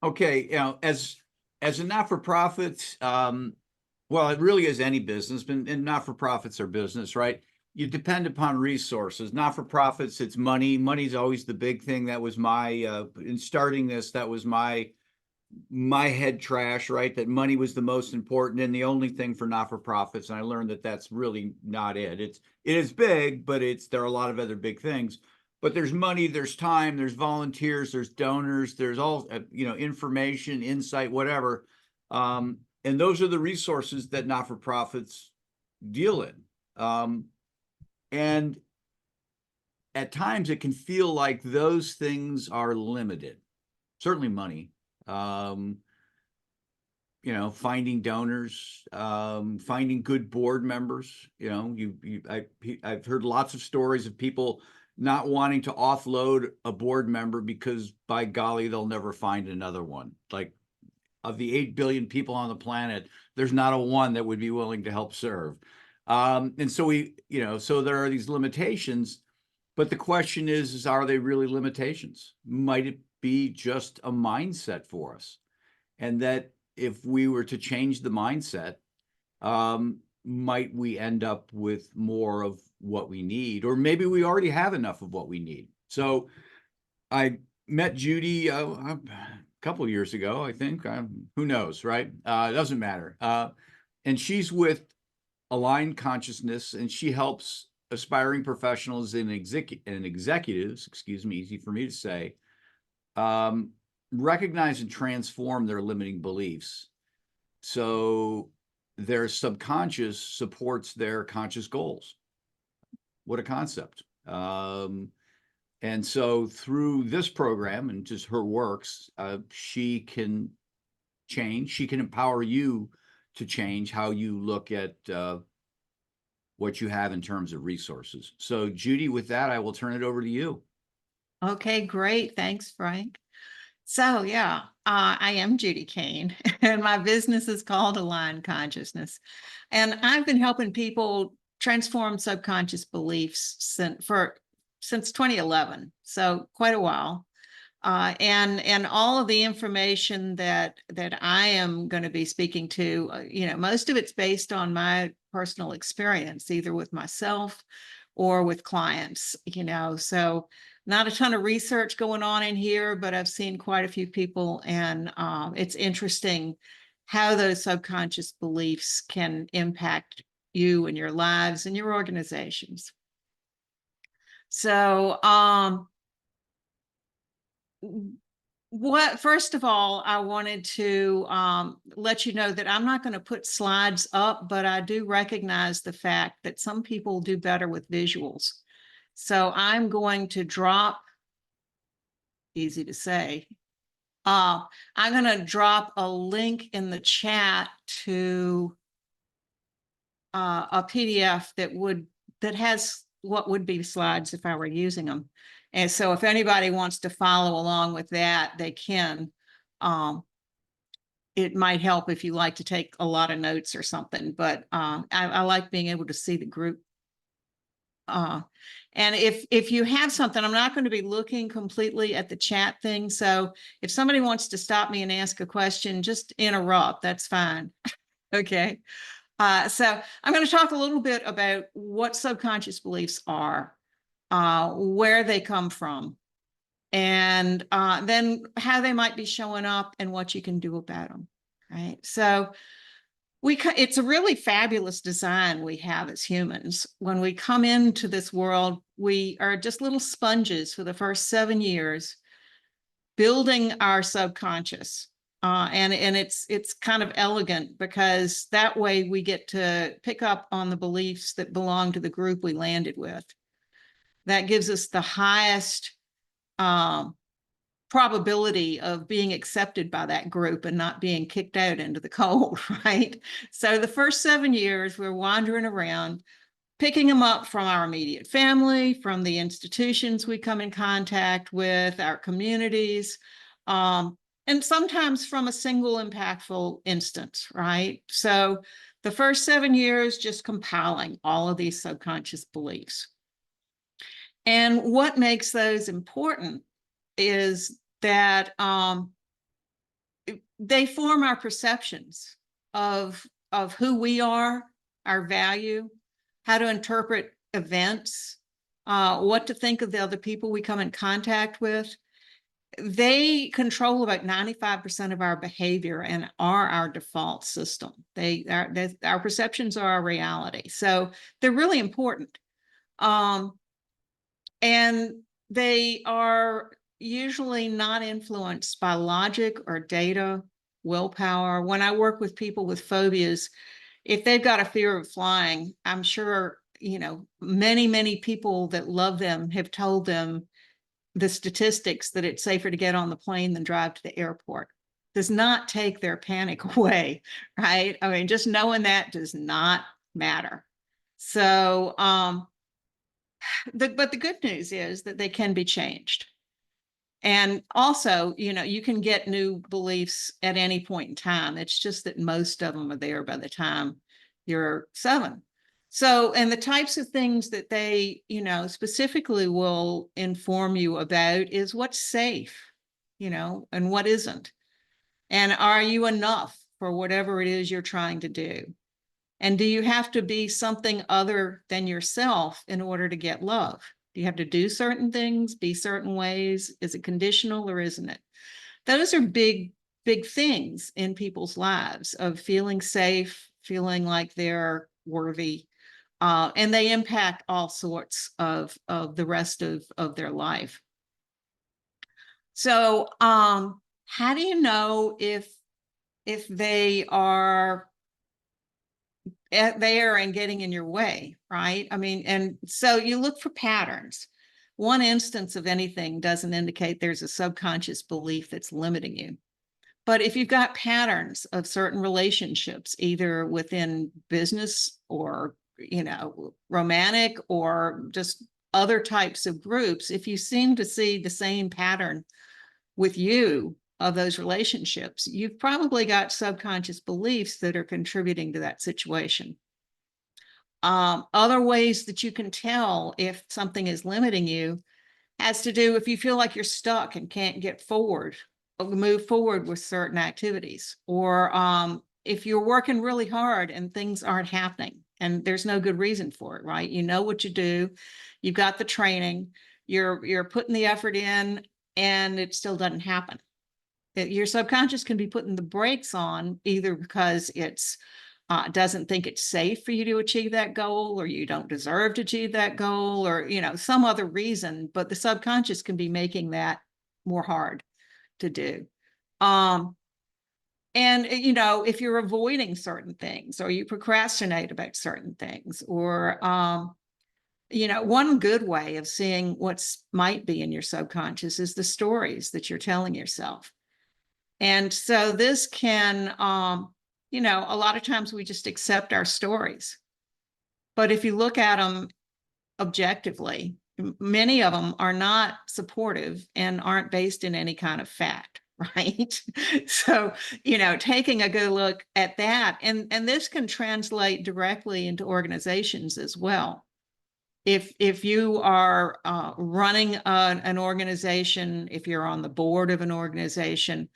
Okay, as a not-for-profit, well, it really is any business, and not-for-profits are business, right? You depend upon resources. Not-for-profits, it's money. Money's always the big thing. That was my in starting this, that was my head trash, right? That money was the most important and the only thing for not-for-profits. And I learned that that's really not it. It is big, but there are a lot of other big things. But there's money, there's time, there's volunteers, there's donors, there's all information, insight, whatever. And those are the resources that not-for-profits deal in. And at times it can feel like those things are limited. Certainly money. Finding donors, finding good board members. I've heard lots of stories of people not wanting to offload a board member because, by golly, they'll never find another one. Like, of the 8 billion people on the planet, there's not a one that would be willing to help serve. And so so there are these limitations, but the question is, are they really limitations? Might it be just a mindset for us? And that if we were to change the mindset, might we end up with more of what we need? Or maybe we already have enough of what we need. So I met Judy a couple of years ago, I think. Who knows, right? It doesn't matter. And she's with Aligned Consciousness, and she helps aspiring professionals and executives, excuse me, easy for me to say, recognize and transform their limiting beliefs so their subconscious supports their conscious goals. What a concept. And so through this program and just her works, she can change. She can empower you to change how you look at what you have in terms of resources. So Judy, with that, I will turn it over to you. Okay, great. Thanks, Frank. So yeah, I am Judy Kane, and my business is called Aligned Consciousness. And I've been helping people transform subconscious beliefs since 2011, so quite a while. And all of the information that I am going to be speaking to, most of it's based on my personal experience, either with myself or with clients. So not a ton of research going on in here, but I've seen quite a few people, and it's interesting how those subconscious beliefs can impact you and your lives and your organizations. So, first of all, I wanted to let you know that I'm not going to put slides up, but I do recognize the fact that some people do better with visuals. So I'm going to drop, easy to say, I'm going to drop a link in the chat to a PDF that has what would be slides if I were using them. And so if anybody wants to follow along with that, they can. It might help if you like to take a lot of notes or something, but I like being able to see the group. And if you have something, I'm not going to be looking completely at the chat thing. So if somebody wants to stop me and ask a question, just interrupt. That's fine. Okay. So I'm going to talk a little bit about what subconscious beliefs are, where they come from, and then how they might be showing up and what you can do about them. Right. So it's a really fabulous design we have as humans. When we come into this world, we are just little sponges for the first 7 years, building our subconscious. And it's kind of elegant because that way we get to pick up on the beliefs that belong to the group we landed with. That gives us the highest probability of being accepted by that group and not being kicked out into the cold, right? So the first 7 years, we're wandering around, picking them up from our immediate family, from the institutions we come in contact with, our communities, and sometimes from a single impactful instance, right? So the first 7 years, just compiling all of these subconscious beliefs. And what makes those important is that they form our perceptions of who we are, our value, how to interpret events, what to think of the other people we come in contact with. They control about 95% of our behavior and are our default system. Our perceptions are our reality. So they're really important. And they are usually not influenced by logic or data, willpower. When I work with people with phobias, if they've got a fear of flying, I'm sure, many, many people that love them have told them the statistics that it's safer to get on the plane than drive to the airport. Does not take their panic away, right? I mean, just knowing that does not matter. So, but the good news is that they can be changed. And also, you can get new beliefs at any point in time. It's just that most of them are there by the time you're 7. So, and the types of things that they, specifically will inform you about is what's safe, and what isn't. And are you enough for whatever it is you're trying to do? And do you have to be something other than yourself in order to get love? Do you have to do certain things, be certain ways? Is it conditional or isn't it? Those are big, big things in people's lives of feeling safe, feeling like they're worthy. And they impact all sorts of the rest of their life. So how do you know if they are there and getting in your way, right? I mean, and so you look for patterns. One instance of anything doesn't indicate there's a subconscious belief that's limiting you. But if you've got patterns of certain relationships, either within business or, romantic or just other types of groups, if you seem to see the same pattern with you of those relationships, you've probably got subconscious beliefs that are contributing to that situation. Other ways that you can tell if something is limiting you has to do if you feel like you're stuck and can't get forward, or move forward with certain activities, or if you're working really hard and things aren't happening and there's no good reason for it, right? You know what you do, you've got the training, you're putting the effort in, and it still doesn't happen. Your subconscious can be putting the brakes on either because it's doesn't think it's safe for you to achieve that goal, or you don't deserve to achieve that goal, or some other reason, but the subconscious can be making that more hard to do. And if you're avoiding certain things, or you procrastinate about certain things, or one good way of seeing what's might be in your subconscious is the stories that you're telling yourself. And so this can, a lot of times we just accept our stories. But if you look at them objectively, many of them are not supportive and aren't based in any kind of fact, right? So, taking a good look at that, and this can translate directly into organizations as well. If you are running an organization, if you're on the board of an organization,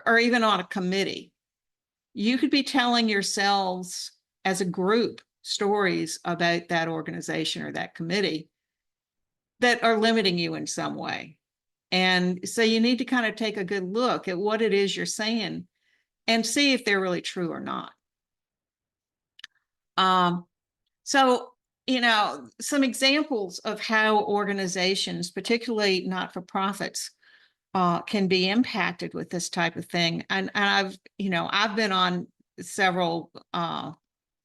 or even on a committee, you could be telling yourselves as a group stories about that organization or that committee that are limiting you in some way. And so you need to kind of take a good look at what it is you're saying and see if they're really true or not. So, some examples of how organizations, particularly not-for-profits, can be impacted with this type of thing. And I've been on several,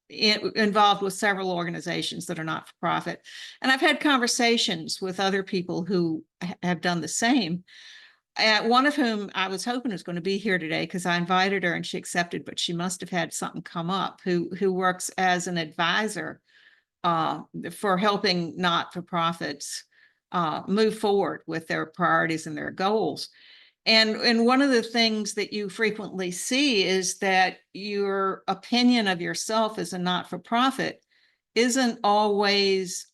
involved with several organizations that are not for profit. And I've had conversations with other people who have done the same. One of whom I was hoping was going to be here today because I invited her and she accepted, but she must have had something come up, who works as an advisor for helping not-for-profits move forward with their priorities and their goals. And one of the things that you frequently see is that your opinion of yourself as a not-for-profit isn't always,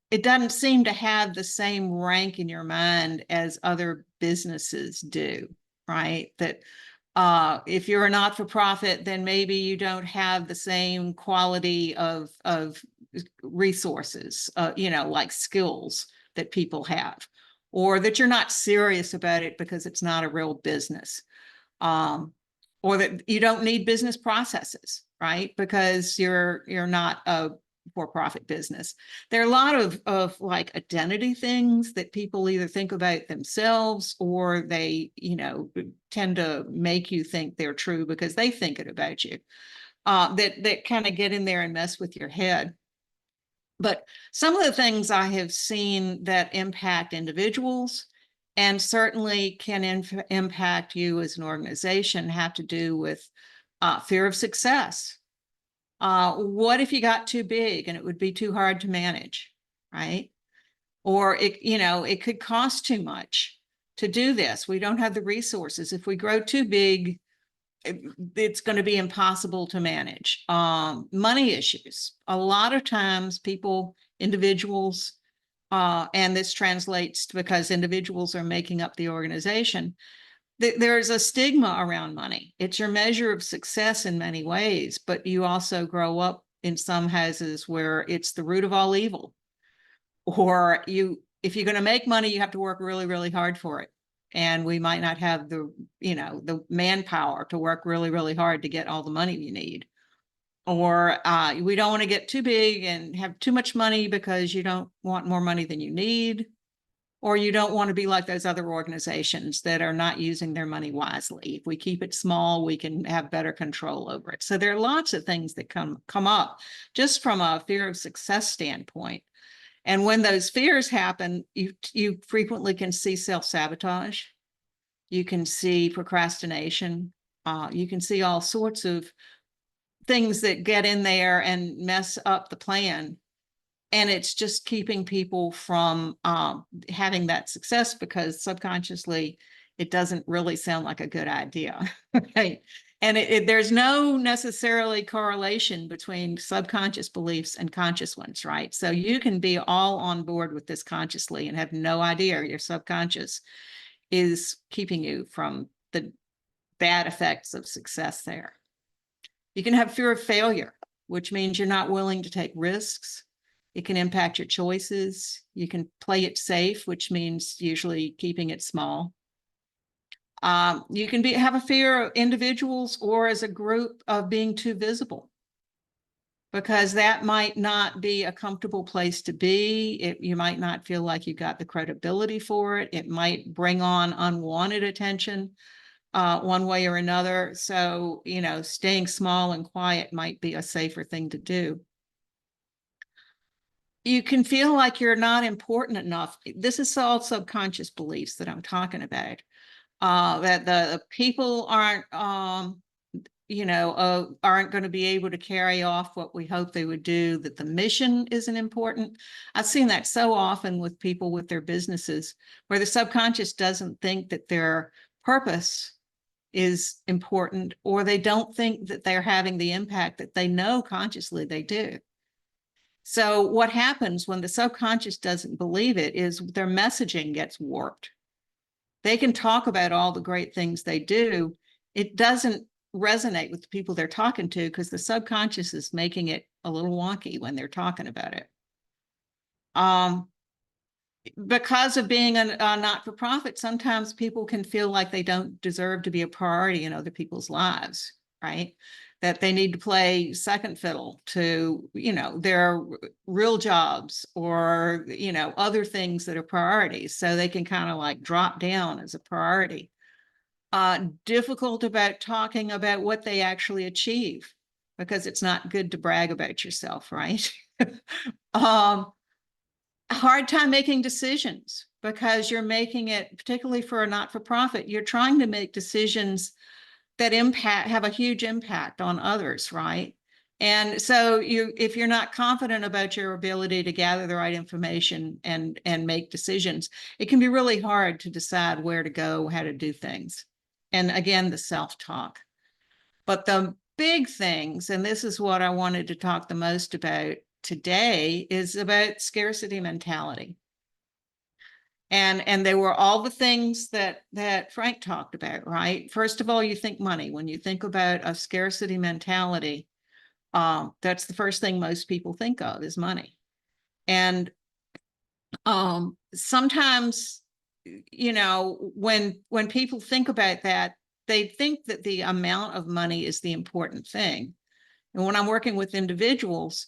it doesn't seem to have the same rank in your mind as other businesses do. right? That if you're a not-for-profit, then maybe you don't have the same quality of resources, like skills that people have, or that you're not serious about it because it's not a real business. Or that you don't need business processes, right? Because you're not a for-profit business. There are a lot of like identity things that people either think about themselves, or they, tend to make you think they're true because they think it about you. That kind of get in there and mess with your head. But some of the things I have seen that impact individuals and certainly can impact you as an organization have to do with fear of success. What if you got too big and it would be too hard to manage, right? Or it could cost too much to do this. We don't have the resources. If we grow too big, it's going to be impossible to manage. Money issues. A lot of times individuals, and this translates because individuals are making up the organization, there's a stigma around money. It's your measure of success in many ways, but you also grow up in some houses where it's the root of all evil. Or if you're going to make money, you have to work really, really hard for it. And we might not have the manpower to work really, really hard to get all the money you need. Or we don't want to get too big and have too much money because you don't want more money than you need. Or you don't want to be like those other organizations that are not using their money wisely. If we keep it small, we can have better control over it. So there are lots of things that come up just from a fear of success standpoint. And when those fears happen, you frequently can see self-sabotage. You can see procrastination. You can see all sorts of things that get in there and mess up the plan. And it's just keeping people from having that success because subconsciously it doesn't really sound like a good idea. Right? And there's no necessarily correlation between subconscious beliefs and conscious ones, right? So you can be all on board with this consciously and have no idea your subconscious is keeping you from the bad effects of success there. You can have fear of failure, which means you're not willing to take risks. It can impact your choices. You can play it safe, which means usually keeping it small. You can have a fear of individuals or as a group of being too visible, because that might not be a comfortable place to be. You might not feel like you got the credibility for it. It might bring on unwanted attention one way or another. So, staying small and quiet might be a safer thing to do. You can feel like you're not important enough. This is all subconscious beliefs that I'm talking about. That the people aren't going to be able to carry off what we hope they would do, that the mission isn't important. I've seen that so often with people with their businesses, where the subconscious doesn't think that their purpose is important, or they don't think that they're having the impact that they know consciously they do. So what happens when the subconscious doesn't believe it is their messaging gets warped. They can talk about all the great things they do. It doesn't resonate with the people they're talking to because the subconscious is making it a little wonky when they're talking about it. Because of being a not-for-profit, sometimes people can feel like they don't deserve to be a priority in other people's lives, right? That they need to play second fiddle to, their real jobs or, other things that are priorities. So they can kind of like drop down as a priority. Difficult about talking about what they actually achieve because it's not good to brag about yourself, right? Hard time making decisions because you're making it, particularly for a not-for-profit, you're trying to make decisions that have a huge impact on others, right? And so if you're not confident about your ability to gather the right information and make decisions, it can be really hard to decide where to go, how to do things. And again, the self-talk. But the big things, and this is what I wanted to talk the most about today, is about scarcity mentality. And there were all the things that Frank talked about, right? First of all, you think money. When you think about a scarcity mentality, that's the first thing most people think of is money. And sometimes, you know, when people think about that, they think that the amount of money is the important thing. And when I'm working with individuals,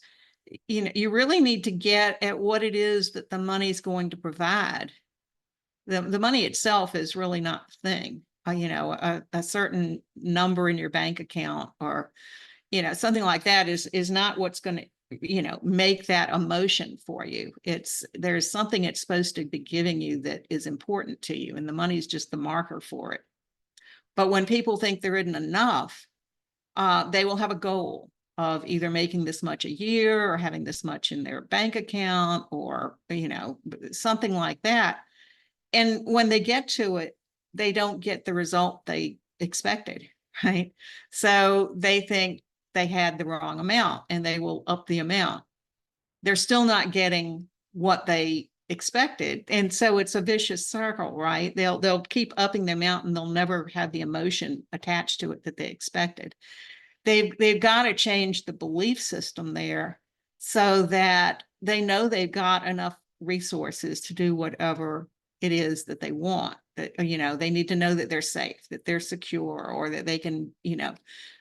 you know, you really need to get at what it is that the money is going to provide. The money itself is really not the thing. You know, a certain number in your bank account or, you know, something like that is not what's going to, you know, make that emotion for you. There's something it's supposed to be giving you that is important to you, and the money is just the marker for it. But when people think there isn't enough, they will have a goal of either making this much a year or having this much in their bank account or, you know, something like that. And when they get to it, they don't get the result they expected, right? So they think they had the wrong amount and they will up the amount. They're still not getting what they expected. And so it's a vicious circle, right? They'll keep upping the amount and they'll never have the emotion attached to it that they expected. They've got to change the belief system there so that they know they've got enough resources to do whatever it is that they want. That, you know, they need to know that they're safe, that they're secure, or that they can, you know,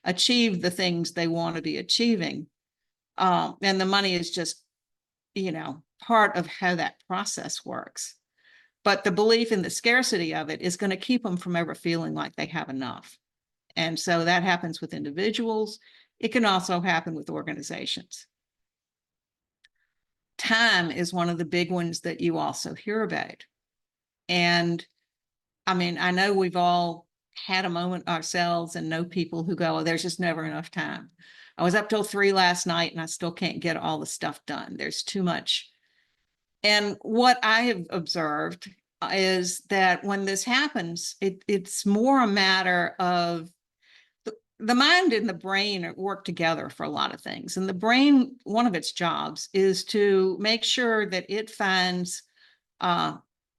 achieve the things they want to be achieving. And the money is just, you know, part of how that process works. But the belief in the scarcity of it is going to keep them from ever feeling like they have enough. And so that happens with individuals. It can also happen with organizations. Time is one of the big ones that you also hear about. And I mean, I know we've all had a moment ourselves and know people who go, oh, there's just never enough time. I was up till 3 last night and I still can't get all the stuff done. There's too much. And what I have observed is that when this happens, it's more a matter of the mind and the brain work together for a lot of things. And the brain, one of its jobs is to make sure that it finds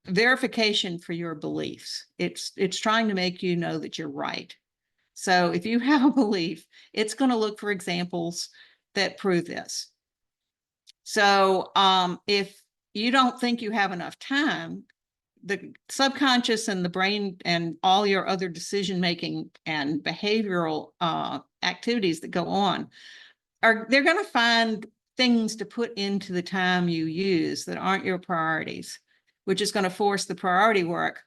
verification for your beliefs. It's trying to make you know that you're right. So if you have a belief, it's going to look for examples that prove this. So if you don't think you have enough time, the subconscious and the brain and all your other decision making and behavioral activities that go on they're going to find things to put into the time you use that aren't your priorities, which is going to force the priority work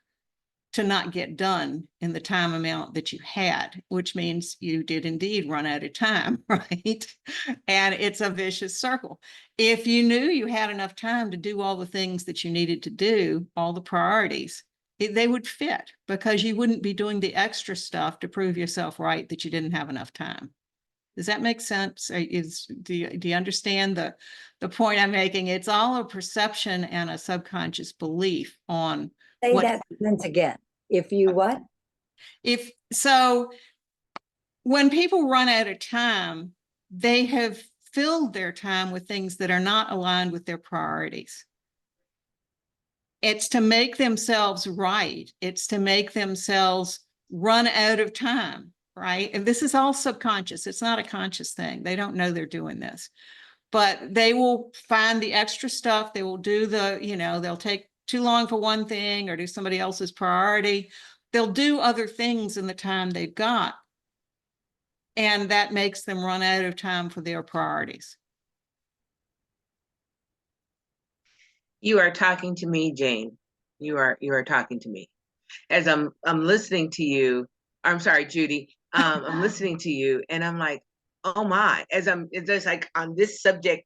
to not get done in the time amount that you had, which means you did indeed run out of time, right? And it's a vicious circle. If you knew you had enough time to do all the things that you needed to do, all the priorities, they would fit because you wouldn't be doing the extra stuff to prove yourself right that you didn't have enough time. Does that make sense? Do you understand the point I'm making? It's all a perception and a subconscious belief on Say that sentence again. If you what? If so, when people run out of time, they have filled their time with things that are not aligned with their priorities. It's to make themselves right. It's to make themselves run out of time, right? And this is all subconscious. It's not a conscious thing. They don't know they're doing this, but they will find the extra stuff. They will do they'll take too long for one thing or do somebody else's priority. They'll do other things in the time they've got. And that makes them run out of time for their priorities. You are talking to me, Jane. You are talking to me. As I'm listening to you, I'm sorry, Judy. I'm listening to you and I'm like, oh my, it's just like on this subject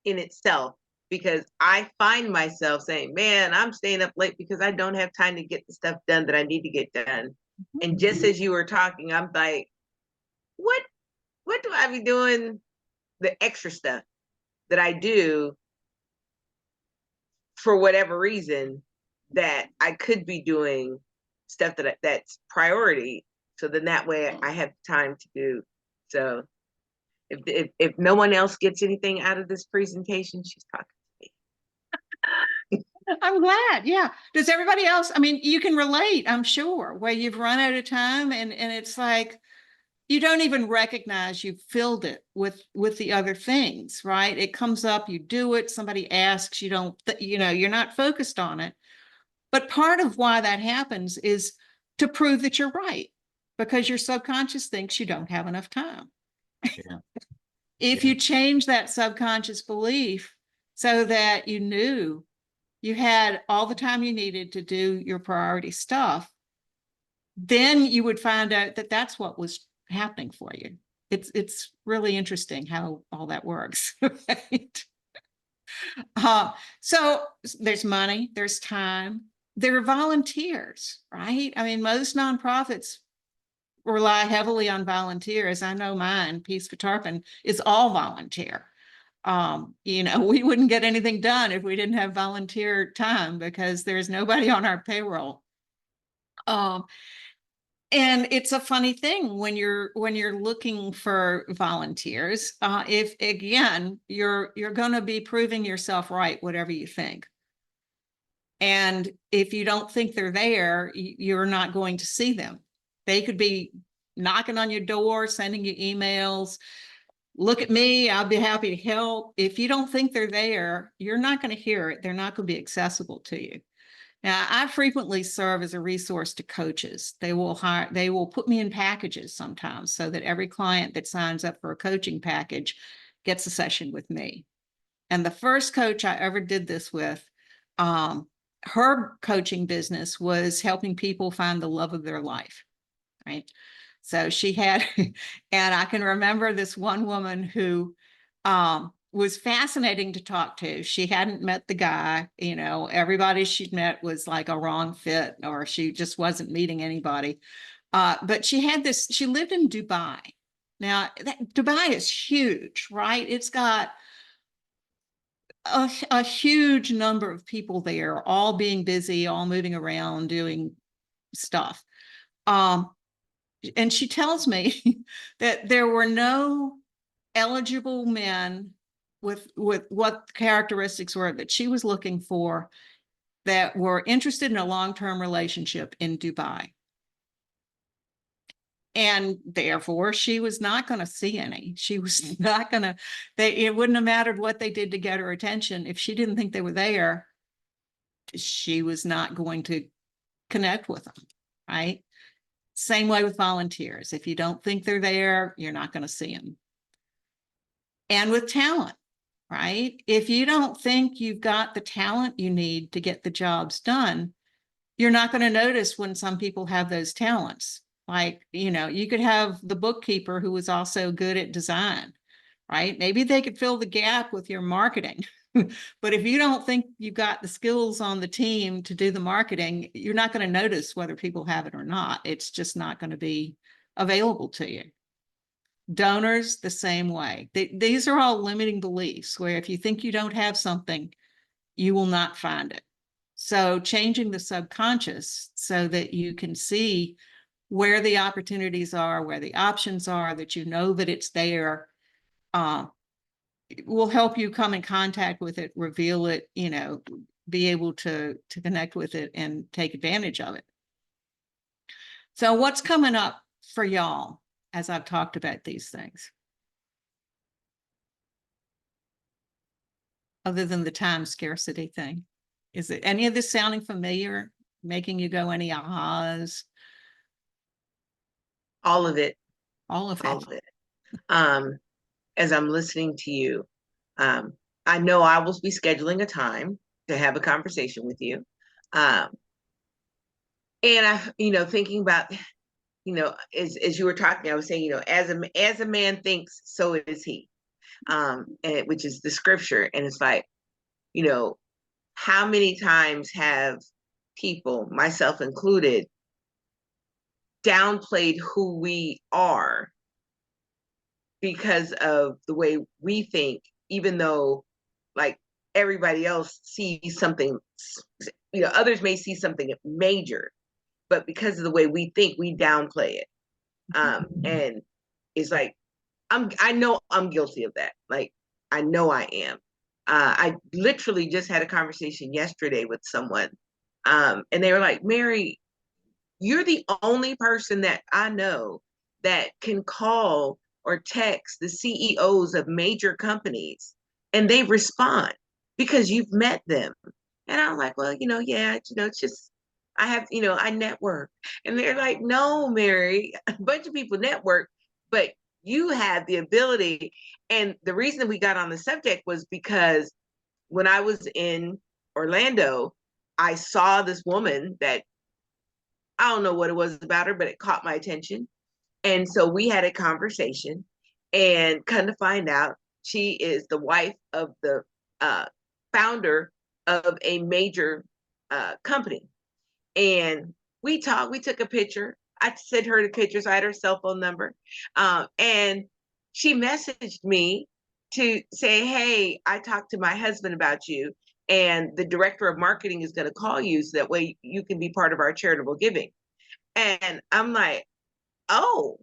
in itself, because I find myself saying, man, I'm staying up late because I don't have time to get the stuff done that I need to get done. And just as you were talking, I'm like, what do I be doing the extra stuff that I do for whatever reason that I could be doing stuff that's priority. So then that way I have time to do. So if no one else gets anything out of this presentation, she's talking to me. I'm glad. Yeah. Does everybody else? I mean, you can relate, I'm sure, where you've run out of time and it's like you don't even recognize you've filled it with the other things, right? It comes up, you do it, somebody asks, you don't, you're not focused on it. But part of why that happens is to prove that you're right, because your subconscious thinks you don't have enough time. Yeah. If Yeah. you change that subconscious belief so that you knew you had all the time you needed to do your priority stuff, then you would find out that that's what was happening for you. It's really interesting how all that works. Right? So there's money, there's time, there are volunteers, right? I mean, most nonprofits rely heavily on volunteers. I know mine, Peace for Tarpon, is all volunteer. We wouldn't get anything done if we didn't have volunteer time because there's nobody on our payroll. And it's a funny thing when you're looking for volunteers. If again, you're going to be proving yourself right, whatever you think. And if you don't think they're there, you're not going to see them. They could be knocking on your door, sending you emails. Look at me, I'll be happy to help. If you don't think they're there, you're not going to hear it. They're not going to be accessible to you. Now, I frequently serve as a resource to coaches. They will put me in packages sometimes so that every client that signs up for a coaching package gets a session with me. And the first coach I ever did this with, her coaching business was helping people find the love of their life, right? So she had, and I can remember this one woman who was fascinating to talk to. She hadn't met the guy, everybody she'd met was like a wrong fit, or she just wasn't meeting anybody. But she lived in Dubai. Now, Dubai is huge, right? It's got a huge number of people there, all being busy, all moving around, doing stuff. And she tells me that there were no eligible men with what characteristics were that she was looking for that were interested in a long-term relationship in Dubai. And therefore, she was not going to see any. She was not going to, it wouldn't have mattered what they did to get her attention. If she didn't think they were there, she was not going to connect with them, right? Same way with volunteers. If you don't think they're there, you're not going to see them. And with talent, right? If you don't think you've got the talent you need to get the jobs done, you're not going to notice when some people have those talents. Like, you could have the bookkeeper who was also good at design, right? Maybe they could fill the gap with your marketing. But if you don't think you've got the skills on the team to do the marketing, you're not going to notice whether people have it or not. It's just not going to be available to you. Donors, the same way. These are all limiting beliefs where if you think you don't have something, you will not find it. So changing the subconscious so that you can see where the opportunities are, where the options are, that you know that it's there, will help you come in contact with it, reveal it, be able to connect with it and take advantage of it. So what's coming up for y'all as I've talked about these things? Other than the time scarcity thing. Is it any of this sounding familiar, making you go any ahas? All of it. All of All it. of it. As I'm listening to you, I know I will be scheduling a time to have a conversation with you. And I, thinking about, as you were talking, I was saying, as a man thinks, so is he, which is the scripture. And it's like, how many times have people, myself included, downplayed who we are because of the way we think, even though like everybody else sees something, others may see something major, but because of the way we think, we downplay it. And it's like, I know I'm guilty of that. Like, I know I am. I literally just had a conversation yesterday with someone, and they were like, Mary, you're the only person that I know that can call or text the CEOs of major companies and they respond because you've met them. And I'm like, well, yeah, it's just, I have, I network. And they're like, no, Mary, a bunch of people network, but you have the ability. And the reason we got on the subject was because when I was in Orlando, I saw this woman that I don't know what it was about her, but it caught my attention. And so we had a conversation, and come to find out, she is the wife of the founder of a major company. And we talked, we took a picture. I sent her the pictures. I had her cell phone number. And she messaged me to say, hey, I talked to my husband about you, and the director of marketing is going to call you so that way you can be part of our charitable giving. And I'm like, oh,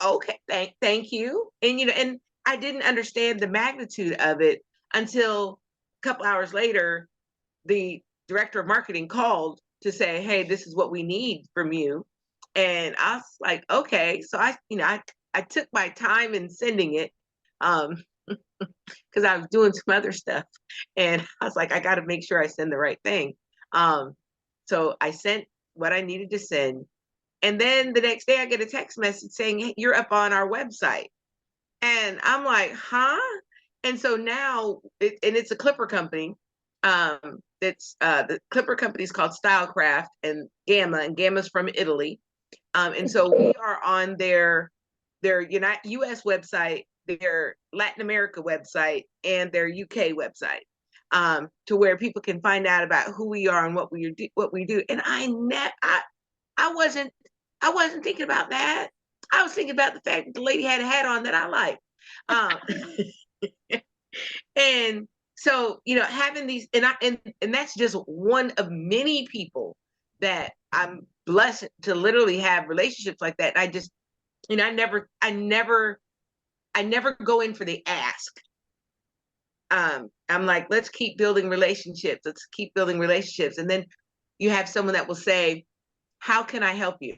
okay, thank you. And and I didn't understand the magnitude of it until a couple hours later, the director of marketing called to say, hey, this is what we need from you. And I was like, okay. So I took my time in sending it, because I was doing some other stuff. And I was like, I got to make sure I send the right thing. So I sent what I needed to send. And then the next day I get a text message saying, hey, you're up on our website. And I'm like, huh? And so now, it's a clipper company. It's the clipper company is called Stylecraft and Gamma's from Italy. And so we are on their US website, their Latin America website, and their UK website, to where people can find out about who we are and what we do. And I wasn't thinking about that. I was thinking about the fact that the lady had a hat on that I like. And so, having these, and that's just one of many people that I'm blessed to literally have relationships like that. I just, I never go in for the ask. I'm like, let's keep building relationships. Let's keep building relationships. And then you have someone that will say, how can I help you?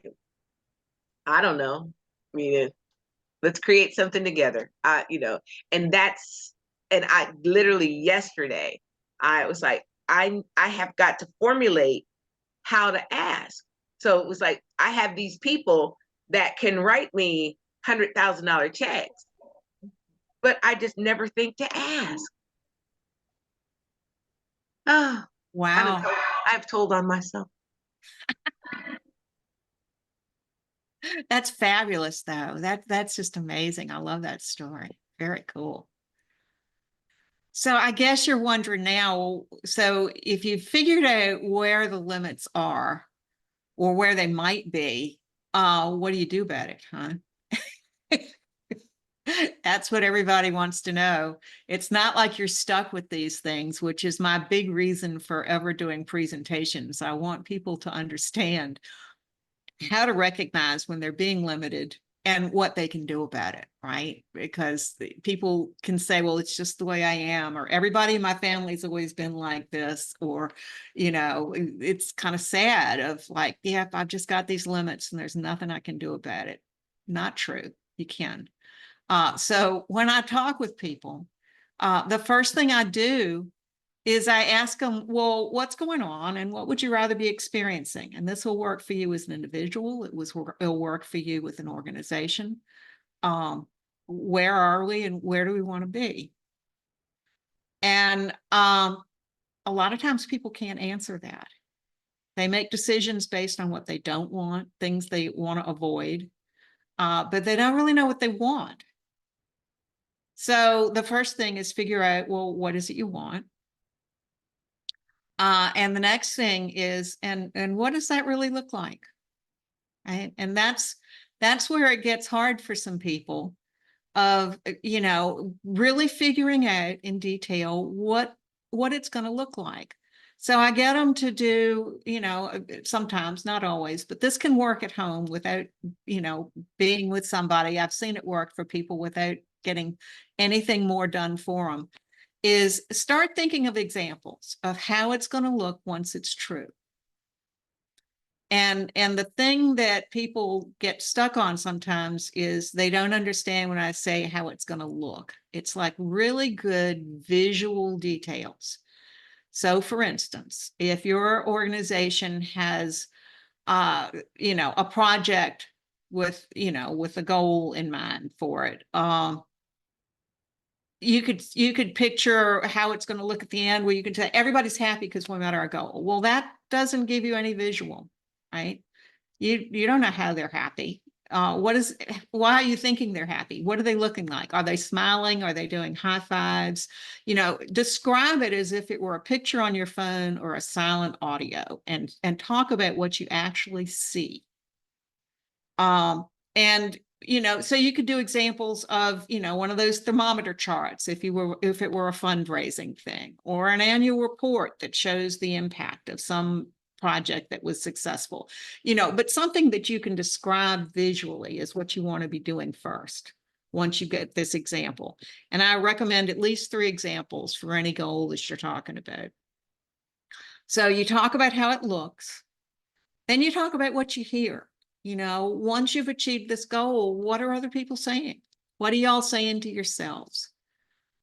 I don't know. I mean, let's create something together. And I literally yesterday, I was like, I have got to formulate how to ask. So it was like, I have these people that can write me $100,000 checks, but I just never think to ask. Oh, Wow. I've told on myself. That's fabulous though. That's just amazing. I love that story. Very cool. So I guess you're wondering now, so if you figured out where the limits are or where they might be, what do you do about it, huh? That's what everybody wants to know. It's not like you're stuck with these things, which is my big reason for ever doing presentations. I want people to understand how to recognize when they're being limited and what they can do about it, right? Because people can say, well, it's just the way I am, or everybody in my family's always been like this, or, it's kind of sad of like, yeah, I've just got these limits and there's nothing I can do about it. Not true. You can. So when I talk with people, the first thing I do is I ask them, well, what's going on and what would you rather be experiencing? And this will work for you as an individual. It'll work for you with an organization. Where are we and where do we want to be? And a lot of times people can't answer that. They make decisions based on what they don't want, things they want to avoid, but they don't really know what they want. So the first thing is figure out, well, what is it you want? And the next thing is, and what does that really look like? Right? And that's where it gets hard for some people of, really figuring out in detail what it's going to look like. So I get them to do, sometimes, not always, but this can work at home without, being with somebody. I've seen it work for people without getting anything more done for them. is start thinking of examples of how it's going to look once it's true. And the thing that people get stuck on sometimes is they don't understand when I say how it's going to look. It's like really good visual details. So for instance, if your organization has, a project with, with a goal in mind for it, you could picture how it's going to look at the end, where you can say everybody's happy because we met our goal. Well, that doesn't give you any visual, right? You don't know how they're happy. Why are you thinking they're happy? What are they looking like? Are they smiling? Are they doing high fives? Describe it as if it were a picture on your phone or a silent audio, and talk about what you actually see. And so you could do examples of, one of those thermometer charts if it were a fundraising thing, or an annual report that shows the impact of some project that was successful, but something that you can describe visually is what you want to be doing first once you get this example. And I recommend at least 3 examples for any goal that you're talking about. So you talk about how it looks, then you talk about what you hear. Once you've achieved this goal, what are other people saying? What are y'all saying to yourselves?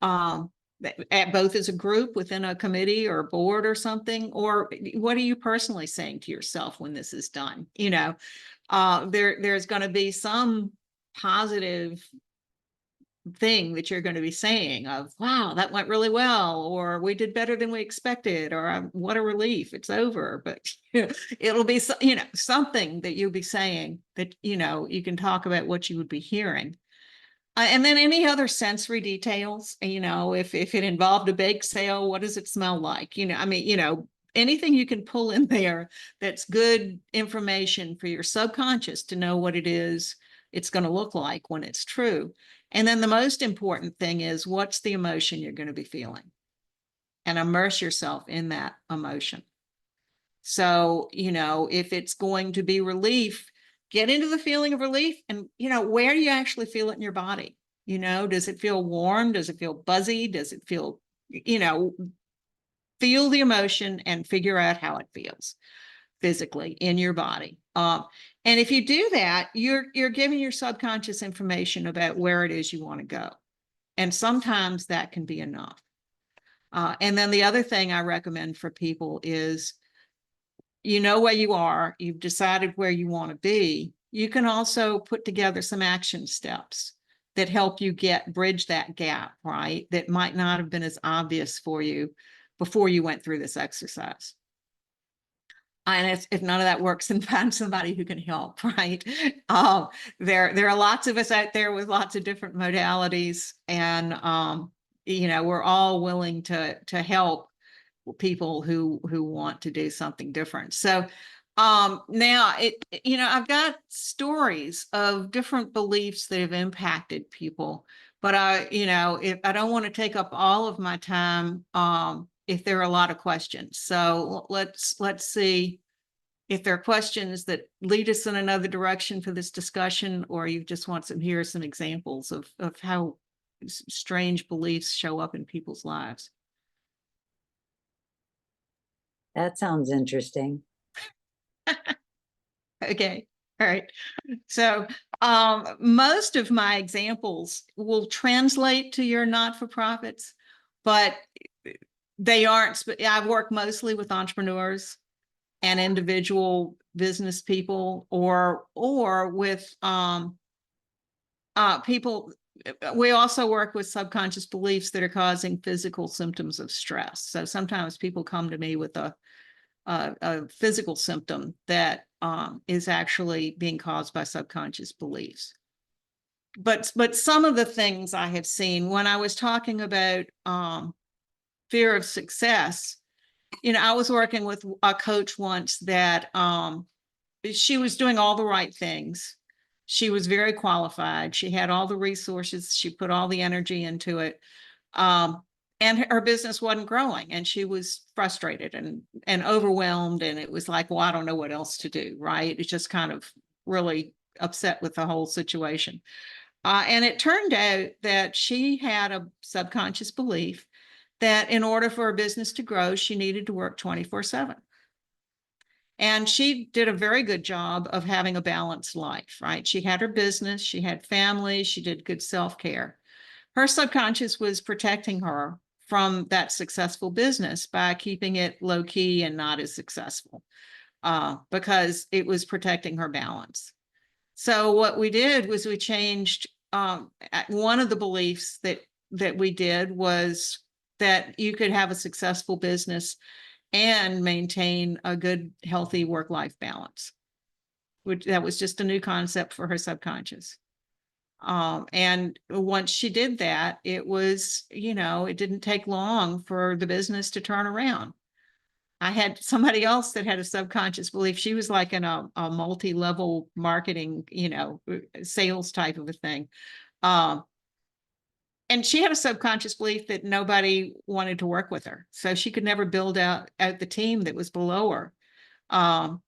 Both as a group within a committee or a board or something, or what are you personally saying to yourself when this is done? There's going to be some positive thing that you're going to be saying of, wow, that went really well, or we did better than we expected, or what a relief, it's over. But it'll be, something that you'll be saying that, you can talk about what you would be hearing. And then any other sensory details, if it involved a bake sale, what does it smell like? Anything you can pull in there that's good information for your subconscious to know what it is it's going to look like when it's true. And then the most important thing is, what's the emotion you're going to be feeling? And immerse yourself in that emotion. So, if it's going to be relief, get into the feeling of relief, and, where do you actually feel it in your body? Does it feel warm? Does it feel buzzy? Does it feel, feel the emotion and figure out how it feels physically in your body. And if you do that, you're giving your subconscious information about where it is you want to go. And sometimes that can be enough. And then the other thing I recommend for people is, where you are, you've decided where you want to be. You can also put together some action steps that help you bridge that gap, right? That might not have been as obvious for you before you went through this exercise. And if none of that works, then find somebody who can help, right? There are lots of us out there with lots of different modalities, and we're all willing to help people who want to do something different. So now I've got stories of different beliefs that have impacted people, but if I don't want to take up all of my time, if there are a lot of questions. So let's see if there are questions that lead us in another direction for this discussion, or you just want some examples of how strange beliefs show up in people's lives. That sounds interesting. Okay. All right. So most of my examples will translate to your not-for-profits, but they aren't. I've worked mostly with entrepreneurs and individual business people, or with people. We also work with subconscious beliefs that are causing physical symptoms of stress. So sometimes people come to me with a physical symptom that is actually being caused by subconscious beliefs. But some of the things I have seen when I was talking about fear of success, I was working with a coach once that she was doing all the right things. She was very qualified. She had all the resources. She put all the energy into it. And her business wasn't growing, and she was frustrated and overwhelmed. And it was like, well, I don't know what else to do, right? It's just kind of really upset with the whole situation. And it turned out that she had a subconscious belief that in order for a business to grow, she needed to work 24/7. And she did a very good job of having a balanced life, right? She had her business, she had family, she did good self-care. Her subconscious was protecting her from that successful business by keeping it low key and not as successful, because it was protecting her balance. So what we did was we changed, one of the beliefs that we did was that you could have a successful business and maintain a good, healthy work-life balance. Which that was just a new concept for her subconscious. And once she did that, it was, it didn't take long for the business to turn around. I had somebody else that had a subconscious belief. She was like in a multi-level marketing, sales type of a thing. And she had a subconscious belief that nobody wanted to work with her. So she could never build out the team that was below her. And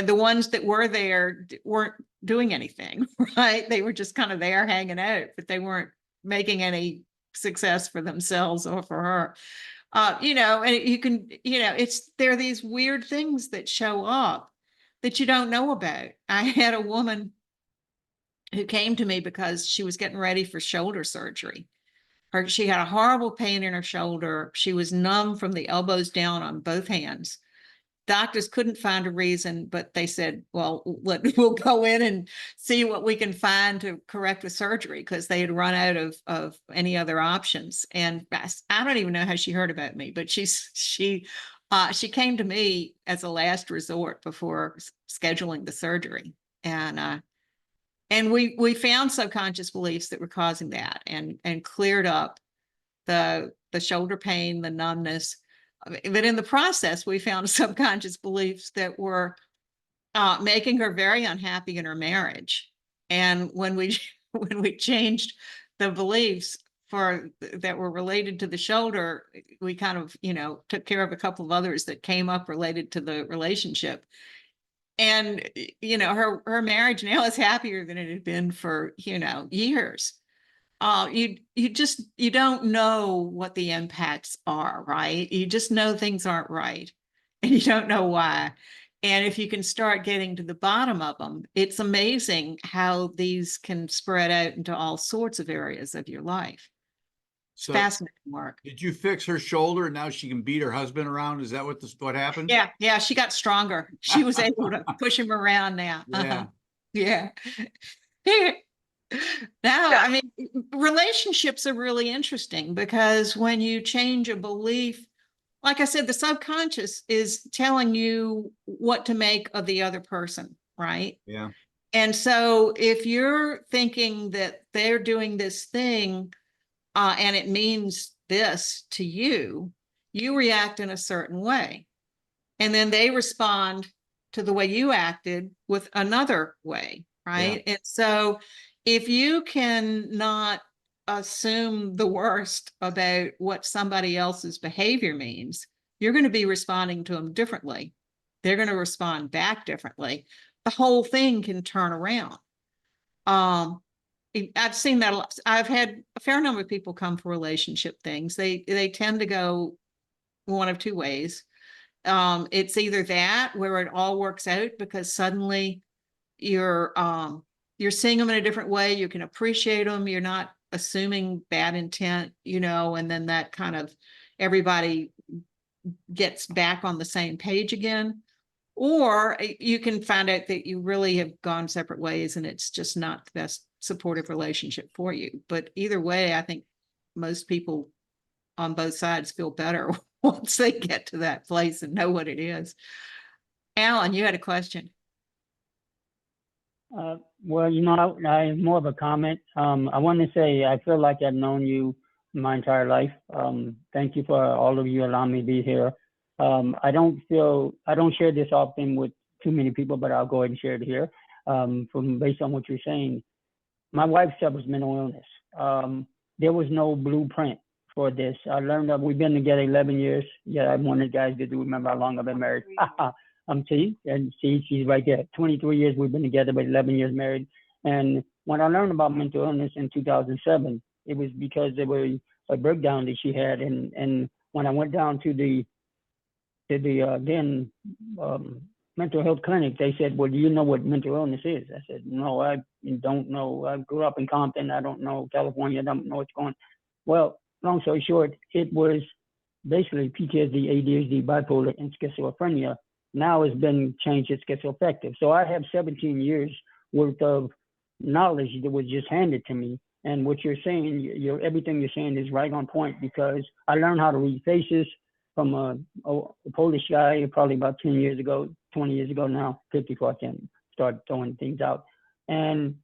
the ones that were there weren't doing anything, right? They were just kind of there hanging out, but they weren't making any success for themselves or for her. And you can, there are these weird things that show up that you don't know about. I had a woman who came to me because she was getting ready for shoulder surgery. She had a horrible pain in her shoulder. She was numb from the elbows down on both hands. Doctors couldn't find a reason, but they said, well, we'll go in and see what we can find to correct the surgery, because they had run out of any other options. And I don't even know how she heard about me, but she came to me as a last resort before scheduling the surgery. And we found subconscious beliefs that were causing that, and cleared up the shoulder pain, the numbness. But in the process, we found subconscious beliefs that were making her very unhappy in her marriage. And when we changed the beliefs that were related to the shoulder, we kind of, took care of a couple of others that came up related to the relationship. And, her marriage now is happier than it had been for, years. You don't know what the impacts are, right? You just know things aren't right, and you don't know why. And if you can start getting to the bottom of them, it's amazing how these can spread out into all sorts of areas of your life. It's So fascinating work. did you fix her shoulder and now she can beat her husband around? Is that what happened? Yeah, she got stronger. She was able to push him around now. Yeah. Yeah. Now, I mean, relationships are really interesting, because when you change a belief, like I said, the subconscious is telling you what to make of the other person, right? Yeah. And so if you're thinking that they're doing this thing, and it means this to you, you react in a certain way. And then they respond to the way you acted with another way, right? And so if you can not assume the worst about what somebody else's behavior means, you're going to be responding to them differently. They're going to respond back differently. The whole thing can turn around. I've seen that a lot. I've had a fair number of people come for relationship things. They tend to go one of two ways. It's either that, where it all works out because suddenly you're seeing them in a different way. You can appreciate them. You're not assuming bad intent, and then that kind of everybody gets back on the same page again. Or you can find out that you really have gone separate ways and it's just not the best supportive relationship for you. But either way, I think most people on both sides feel better once they get to that place and know what it is. Alan, you had a question. Well, I have more of a comment. I want to say I feel like I've known you my entire life. Thank you for all of you allowing me to be here. I don't share this often with too many people, but I'll go ahead and share it here. Based on what you're saying, my wife suffers mental illness. There was no blueprint for this. I learned that we've been together 11 years. Yeah, I'm one of the guys that do remember how long I've been married. She's right there. 23 years we've been together, but 11 years married. And when I learned about mental illness in 2007, it was because there were a breakdown that she had. And when I went down to the mental health clinic, they said, well, do you know what mental illness is? I said, no, I don't know. I grew up in Compton. I don't know California. I don't know what's going on. Well, long story short, it was basically PTSD, ADHD, bipolar, and schizophrenia. Now it's been changed to schizoaffective. So I have 17 years worth of knowledge that was just handed to me. And what you're saying, everything you're saying is right on point, because I learned how to read faces from a Polish guy probably about 10 years ago, 20 years ago now, 54, I can start throwing things out. And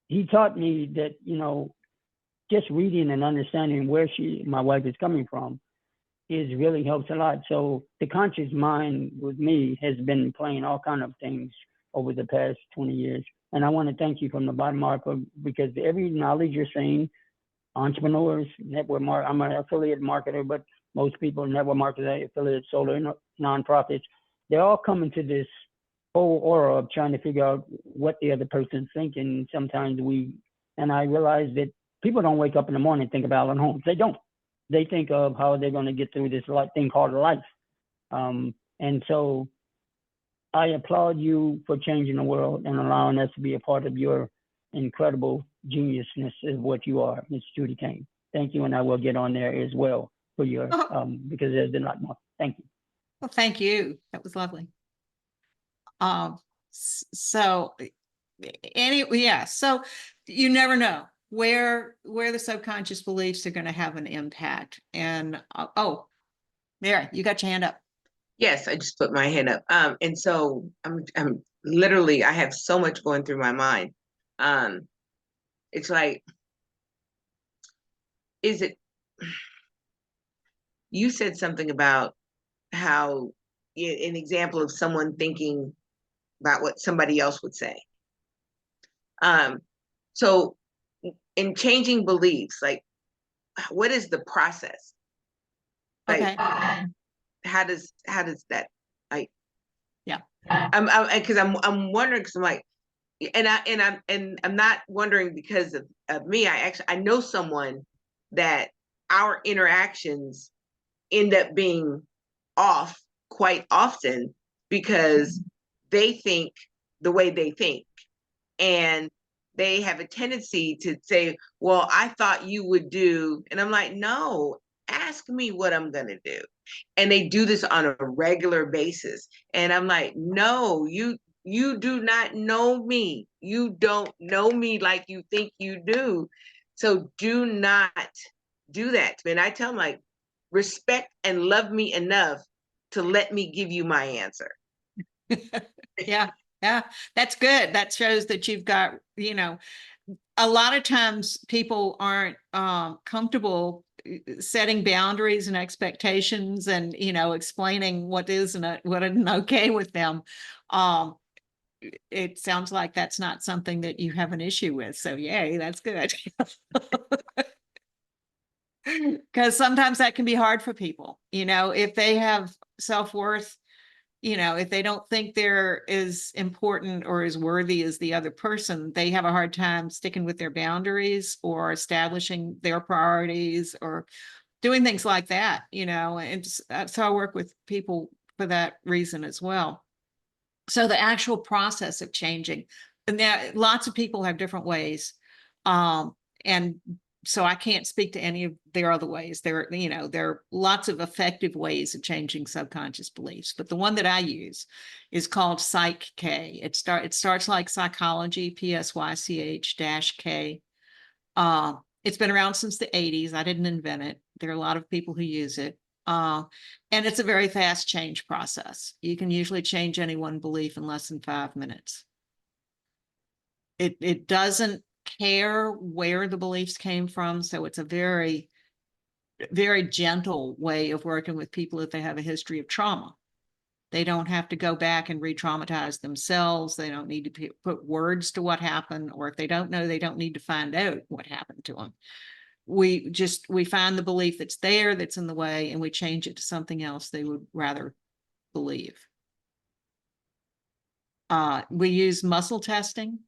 he taught me that, just reading and understanding where my wife is coming from really helps a lot. So the conscious mind with me has been playing all kind of things over the past 20 years. And I want to thank you from the bottom up, because every knowledge you're saying, entrepreneurs, I'm an affiliate marketer, but most people, network marketers, affiliate, solar, nonprofits, they're all coming to this whole aura of trying to figure out what the other person's thinking. Sometimes and I realize that people don't wake up in the morning and think about Alan Holmes. They don't. They think of how they're going to get through this thing called life. And so I applaud you for changing the world and allowing us to be a part of your incredible geniusness of what you are, Ms. Judy Kane. Thank you, and I will get on there as well for your, because there's a lot more. Thank you. Well, thank you. That was lovely. So you never know where the subconscious beliefs are going to have an impact. And Mary, you got your hand up. Yes, I just put my hand up. And so I'm literally, I have so much going through my mind. It's like, you said something about how an example of someone thinking about what somebody else would say. So in changing beliefs, like, what is the process? Like, Okay. how does that, like, Yeah. Because I'm wondering, because I'm like, I'm not wondering because of me. I know someone that our interactions end up being off quite often because they think the way they think, and they have a tendency to say, well, I thought you would do, and I'm like, no, ask me what I'm gonna do. And they do this on a regular basis, and I'm like, no, you do not know me. You don't know me like you think you do. So do not do that to me. And I tell them, like, respect and love me enough to let me give you my answer. Yeah, that's good. That shows that you've got, a lot of times people aren't comfortable setting boundaries and expectations and, explaining what is and what isn't okay with them. It sounds like that's not something that you have an issue with. So yay, that's good. Because sometimes that can be hard for people, if they have self-worth, if they don't think they're as important or as worthy as the other person, they have a hard time sticking with their boundaries or establishing their priorities or doing things like that, and so I work with people for that reason as well. So the actual process of changing, and there lots of people have different ways. And so I can't speak to any of their other ways. There are lots of effective ways of changing subconscious beliefs, but the one that I use is called Psych-K. It starts like psychology, PSYCH-K. It's been around since the 80s. I didn't invent it. There are a lot of people who use it. And it's a very fast change process. You can usually change any one belief in less than 5 minutes. It doesn't care where the beliefs came from. So it's a very, very gentle way of working with people if they have a history of trauma. They don't have to go back and re-traumatize themselves. They don't need to put words to what happened, or if they don't know, they don't need to find out what happened to them. We find the belief that's there, that's in the way, and we change it to something else they would rather believe. We use muscle testing,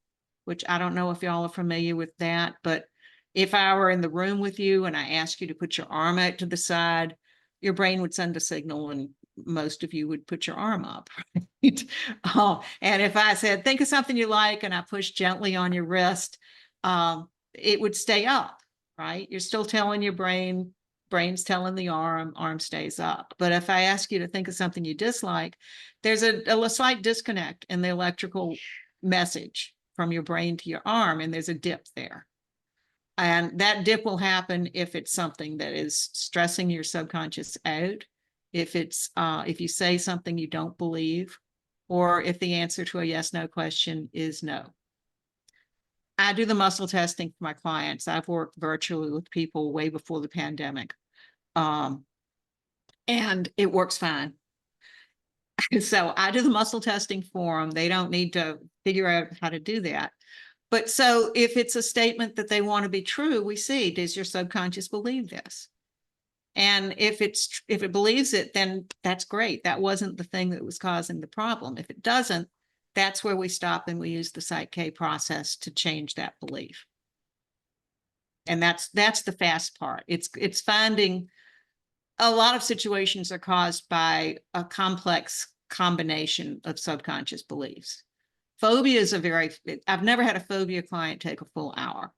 which I don't know if y'all are familiar with that, but If I were in the room with you and I asked you to put your arm out to the side, your brain would send a signal and most of you would put your arm up. Right? And if I said, think of something you like, and I pushed gently on your wrist, it would stay up, right? You're still telling your brain's telling the arm stays up. But if I ask you to think of something you dislike, there's a slight disconnect in the electrical message from your brain to your arm, and there's a dip there. And that dip will happen if it's something that is stressing your subconscious out. If it's if you say something you don't believe, or if the answer to a yes/no question is no. I do the muscle testing for my clients. I've worked virtually with people way before the pandemic. And it works fine. So I do the muscle testing for them. They don't need to figure out how to do that. But so if it's a statement that they want to be true, we see, does your subconscious believe this? And if it believes it, then that's great. That wasn't the thing that was causing the problem. If it doesn't, that's where we stop and we use the Psych-K process to change that belief. And that's the fast part. It's finding a lot of situations are caused by a complex combination of subconscious beliefs. Phobia is I've never had a phobia client take a full hour,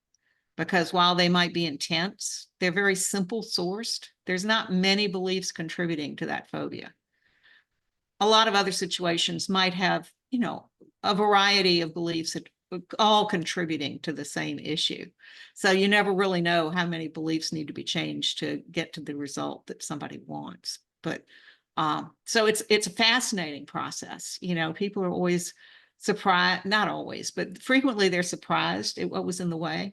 because while they might be intense, they're very simple sourced. There's not many beliefs contributing to that phobia. A lot of other situations might have, a variety of beliefs that all contributing to the same issue. So you never really know how many beliefs need to be changed to get to the result that somebody wants. But so it's a fascinating process. People are always surprised, not always, but frequently they're surprised at what was in the way.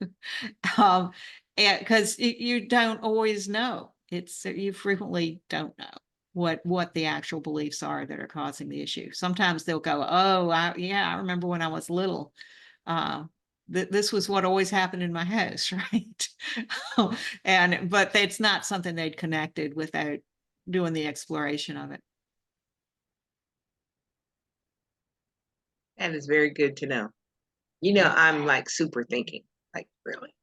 And because you don't always know. You frequently don't know what the actual beliefs are that are causing the issue. Sometimes they'll go, oh, I remember when I was little, this was what always happened in my house, right? But it's not something they'd connected without doing the exploration of it. That is very good to know. I'm like super thinking, like really.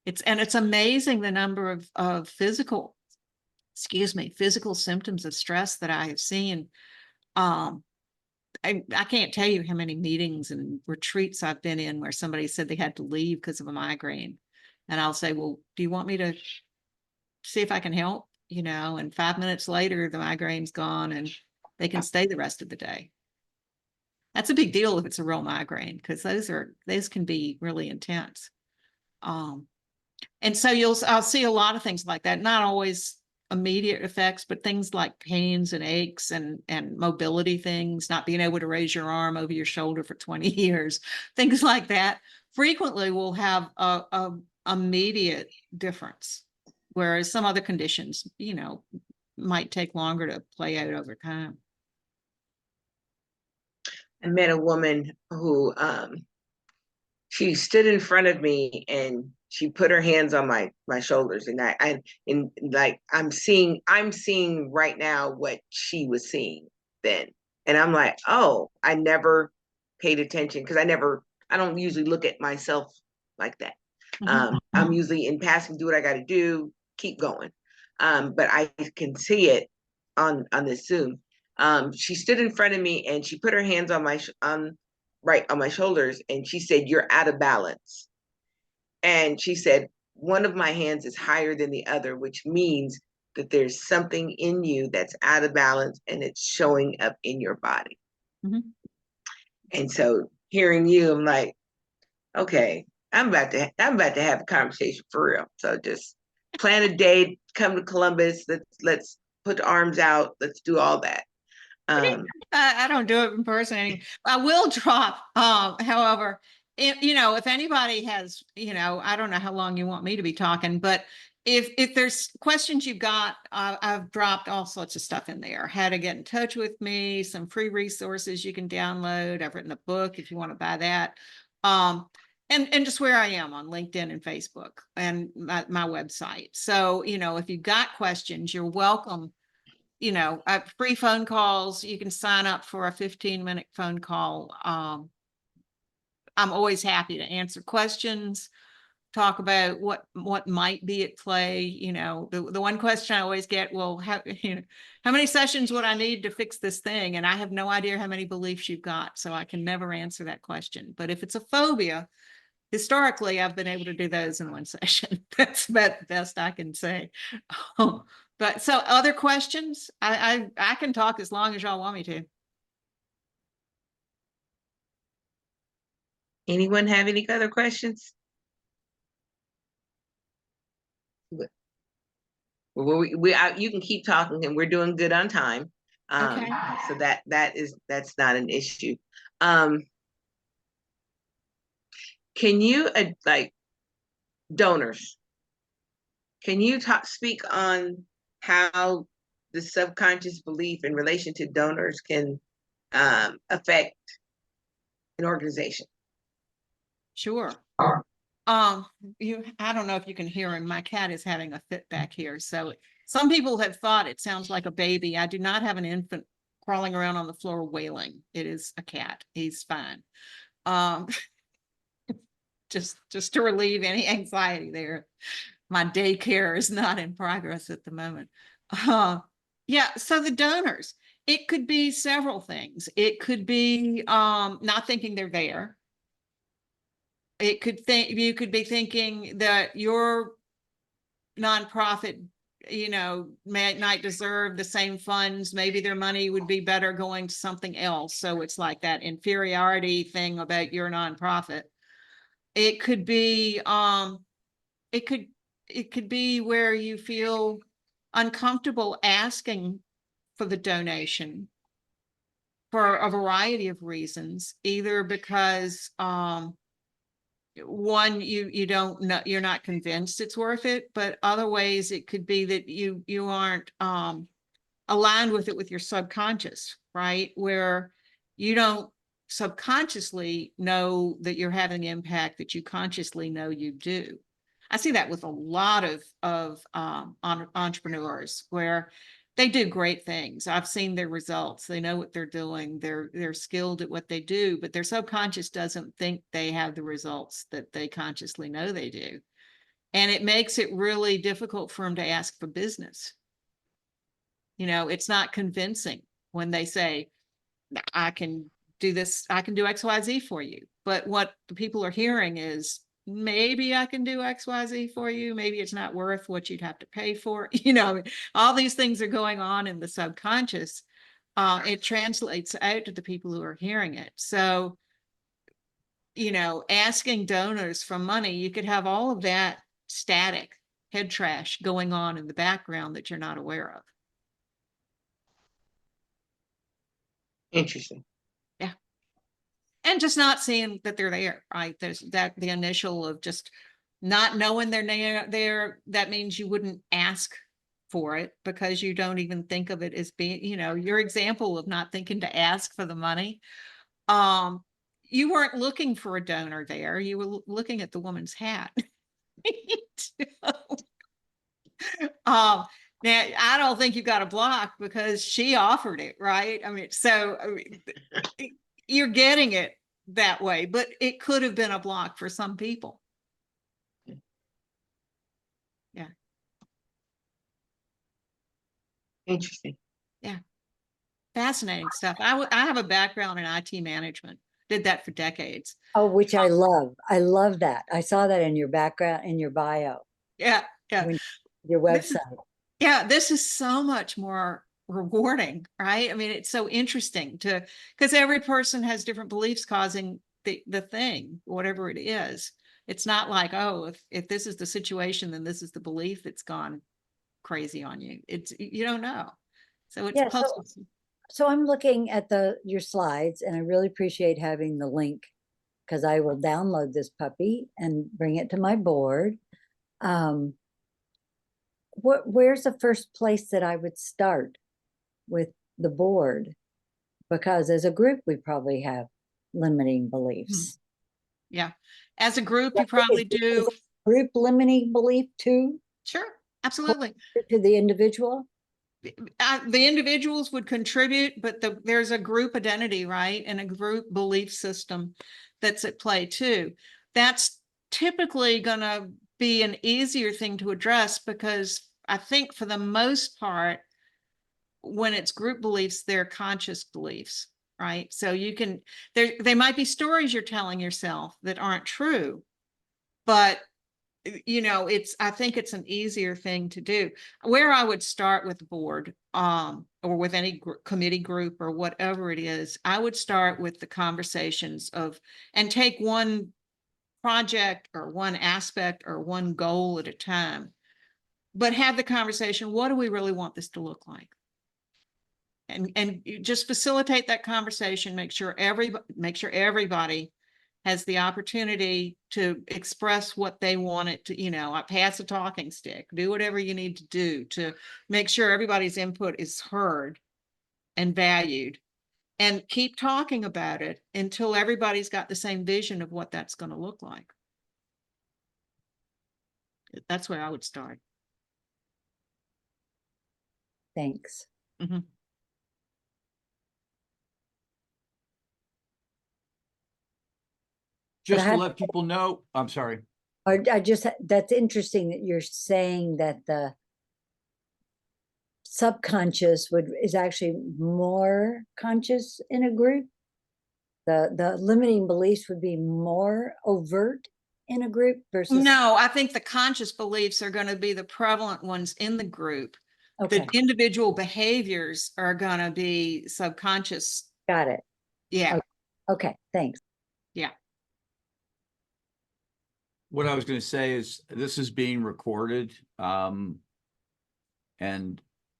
It's amazing the number of physical symptoms of stress that I have seen. I can't tell you how many meetings and retreats I've been in where somebody said they had to leave because of a migraine. And I'll say, well, do you want me to see if I can help? And 5 minutes later, the migraine's gone and they can stay the rest of the day. That's a big deal if it's a real migraine, because those can be really intense. And so I'll see a lot of things like that, not always immediate effects, but things like pains and aches and mobility things, not being able to raise your arm over your shoulder for 20 years, things like that frequently will have a immediate difference. Whereas some other conditions, might take longer to play out over time. I met a woman who she stood in front of me and she put her hands on my shoulders, and I'm seeing right now what she was seeing then. And I'm like, oh, I never paid attention, because I don't usually look at myself like that. I'm usually in passing, do what I got to do, keep going. But I can see it on this Zoom. She stood in front of me and she put her hands on my shoulders, and she said, "You're out of balance." And she said, one of my hands is higher than the other, which means that there's something in you that's out of balance and it's showing up in your body. Mm-hmm. And so hearing you, I'm like, okay, I'm about to have a conversation for real. So just plan a date, come to Columbus. Let's put the arms out. Let's do all that. I don't do it in person. I will drop. However, if anybody has, I don't know how long you want me to be talking, but if there's questions you've got, I've dropped all sorts of stuff in there. How to get in touch with me, some free resources you can download. I've written a book if you want to buy that. And just where I am on LinkedIn and Facebook and my website. So, if you've got questions, you're welcome. Free phone calls. You can sign up for a 15-minute phone call I'm always happy to answer questions, talk about what might be at play. You know, the one question I always get, well, how many sessions would I need to fix this thing? And I have no idea how many beliefs you've got, so I can never answer that question. But if it's a phobia, historically, I've been able to do those in one session. That's about the best I can say. But so other questions? I can talk as long as y'all want me to. Anyone have any other questions? Well, you can keep talking, and we're doing good on time. Okay. So that's not an issue. Can you like donors? Can you speak on how the subconscious belief in relation to donors can affect an organization? Sure. I don't know if you can hear him. My cat is having a fit back here. So some people have thought it sounds like a baby. I do not have an infant crawling around on the floor wailing. It is a cat. He's fine. Just to relieve any anxiety there. My daycare is not in progress at the moment. Yeah, so the donors, it could be several things. It could be not thinking they're there. You could be thinking that your nonprofit, might deserve the same funds. Maybe their money would be better going to something else. So it's like that inferiority thing about your nonprofit. It could be, it could be where you feel uncomfortable asking for the donation for a variety of reasons, either because, one, you don't know, you're not convinced it's worth it, but other ways it could be that you aren't aligned with it with your subconscious, right? Where you don't subconsciously know that you're having impact that you consciously know you do. I see that with a lot of entrepreneurs where they do great things. I've seen their results. They know what they're doing. They're skilled at what they do, but their subconscious doesn't think they have the results that they consciously know they do. And it makes it really difficult for them to ask for business. It's not convincing when they say, I can do this, I can do XYZ for you. But what the people are hearing is, maybe I can do XYZ for you. Maybe it's not worth what you'd have to pay for. All these things are going on in the subconscious. It translates out to the people who are hearing it. So, asking donors for money, you could have all of that static head trash going on in the background that you're not aware of. Interesting. Yeah. And just not seeing that they're there, right? There's the initial of just not knowing they're there. That means you wouldn't ask for it because you don't even think of it as being, your example of not thinking to ask for the money. You weren't looking for a donor there. You were looking at the woman's hat. Now, I don't think you got a block because she offered it, right? You're getting it that way, but it could have been a block for some people. Yeah. Interesting. Yeah. Fascinating stuff. I have a background in IT management, did that for decades. Oh, which I love. I love that. I saw that in your background, in your bio, Yeah. Yeah. your website. This is so much more rewarding, right? It's so interesting because every person has different beliefs causing the thing, whatever it is. It's not like, oh, if this is the situation, then this is the belief that's gone crazy on you. You don't know. So it's puzzling. So I'm looking at your slides, and I really appreciate having the link because I will download this puppy and bring it to my board. Where's the first place that I would start with the board? Because as a group, we probably have limiting beliefs. Yeah. As a group, you probably do. Group limiting belief too? Sure. Absolutely. To the individual? The individuals would contribute, but there's a group identity, right? And a group belief system that's at play too. That's typically going to be an easier thing to address because I think for the most part, when it's group beliefs, they're conscious beliefs, right? So you can, they might be stories you're telling yourself that aren't true, but you know, I think it's an easier thing to do. Where I would start with the board, or with any committee group or whatever it is, I would start with the conversations and take one project or one aspect or one goal at a time, but have the conversation, what do we really want this to look like? And you just facilitate that conversation, make sure everybody has the opportunity to express what they want it to, pass a talking stick, do whatever you need to do to make sure everybody's input is heard and valued, and keep talking about it until everybody's got the same vision of what that's going to look like. That's where I would start. Thanks. Mhm. Just to have- let people know, I'm sorry. That's interesting that you're saying that the subconscious is actually more conscious in a group. The limiting beliefs would be more overt in a group versus. No, I think the conscious beliefs are going to be the prevalent ones in the group. Okay, The individual behaviors are going to be subconscious. got it. Yeah. Okay, thanks. Yeah. What I was going to say is this is being recorded, and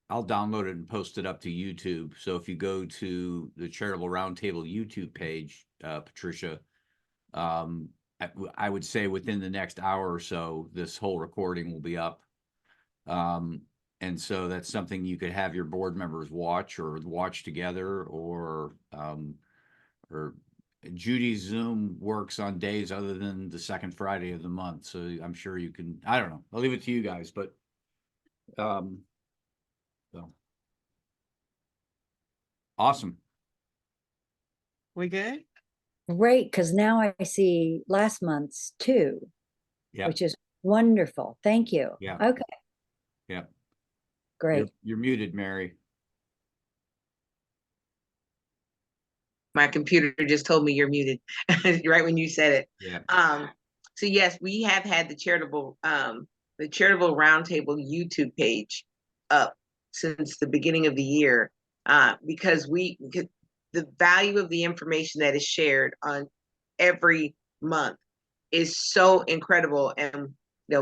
I'll download it and post it up to YouTube. So if you go to the Charitable Roundtable YouTube page, Patricia, I would say within the next hour or so, this whole recording will be up. And so that's something you could have your board members watch together, or Judy's Zoom works on days other than the second Friday of the month. So I'm sure you can, I don't know, I'll leave it to you guys, but, so. Awesome. We good? Great, because now I see last month's too, Yeah. which is wonderful. Thank you. Yeah. Okay, Yeah. great. You're muted, Mary. My computer just told me you're muted right when you said it. Yeah. So yes, we have had the charitable roundtable YouTube page up since the beginning of the year, because the value of the information that is shared on every month is so incredible. And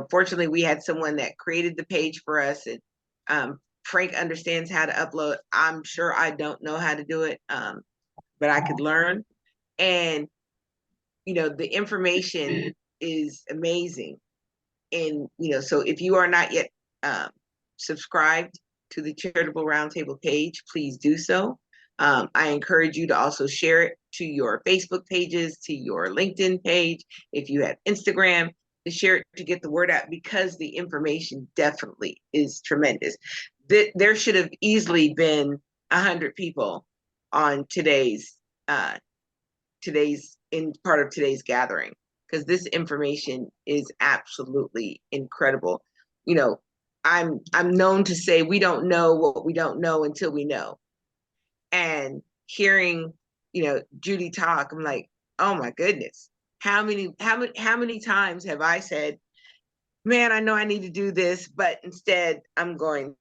fortunately, we had someone that created the page for us, and Frank understands how to upload. I'm sure I don't know how to do it, but I could learn. And the information is amazing. And so if you are not yet subscribed to the Charitable Roundtable page, please do so. I encourage you to also share it to your Facebook pages, to your LinkedIn page. If you have Instagram, to share it to get the word out, because the information definitely is tremendous. There should have easily been 100 people on today's part of today's gathering, because this information is absolutely incredible. I'm known to say we don't know what we don't know until we know. And hearing, Judy talk, I'm like, oh my goodness, how many times have I said, man, I know I need to do this, but instead I'm going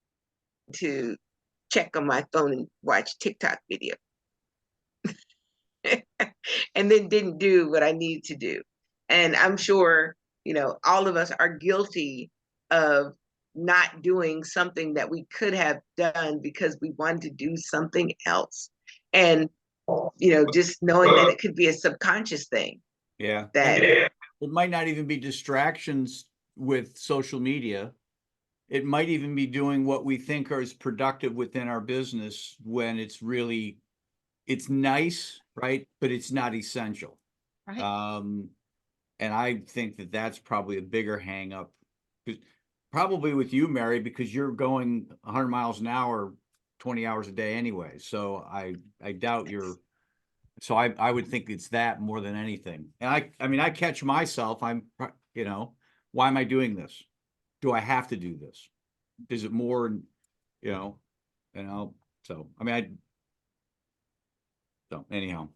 to check on my phone and watch TikTok video. And then didn't do what I needed to do. And I'm sure, all of us are guilty of not doing something that we could have done because we wanted to do something else. And, just knowing that it could be a subconscious thing. Yeah. That it might not even be distractions with social media. It might even be doing what we think is productive within our business, when it's nice, right? But it's not essential. Right. And I think that that's probably a bigger hang up, probably with you, Mary, because you're going 100 miles an hour, 20 hours a day anyway. So I doubt you're So I would think it's that more than anything. And I mean, I catch myself, you know, why am I doing this? Do I have to do this? Is it more, you know, so, I mean, so anyhow.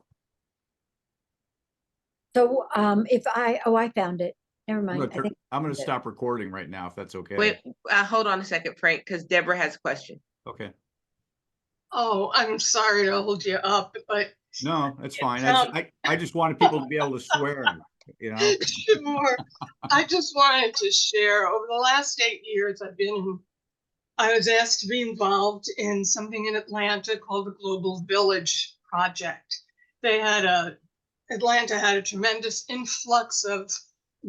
So, I found it. Never mind. I think. I'm gonna I found it. stop recording right now, if that's okay. Wait, hold on a second, Frank, because Deborah has a question. Okay. Oh, I'm sorry to hold you up, but No, that's fine. Um, I just wanted people to be able to swear, you know? sure. I just wanted to share, over the last 8 years, I was asked to be involved in something in Atlanta called the Global Village Project. Atlanta had a tremendous influx of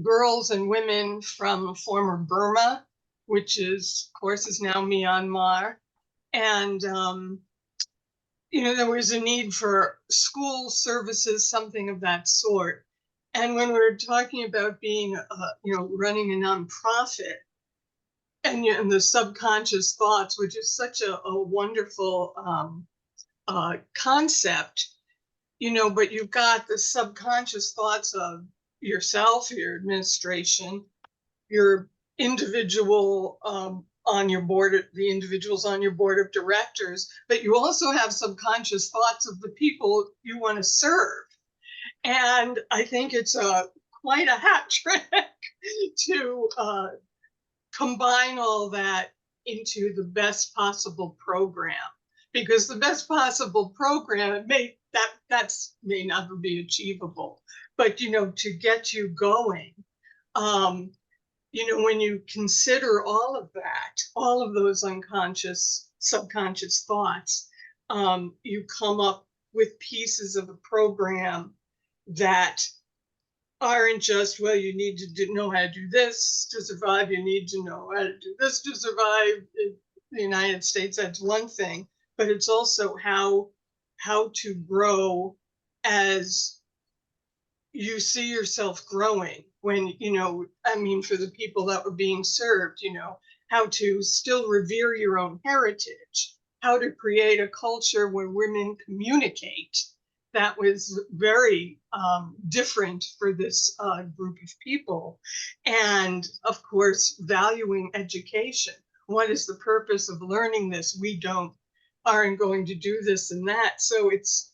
girls and women from former Burma, which is, of course, is now Myanmar. And there was a need for school services, something of that sort. And when we're talking about being, running a nonprofit, and the subconscious thoughts, which is such a wonderful concept, but you've got the subconscious thoughts of yourself, your administration, your individual on your board, the individuals on your board of directors, but you also have subconscious thoughts of the people you want to serve. And I think it's quite a hat trick to combine all that into the best possible program, because the best possible program may never be achievable, but to get you going, when you consider all of that, all of those subconscious thoughts, you come up with pieces of a program that aren't just, well, you need to know how to do this to survive. You need to know how to do this to survive. In the United States, that's one thing, but it's also how to grow as you see yourself growing when, for the people that were being served, how to still revere your own heritage, how to create a culture where women communicate. That was very different for this group of people. And of course, valuing education. What is the purpose of learning this? Aren't going to do this and that. So it's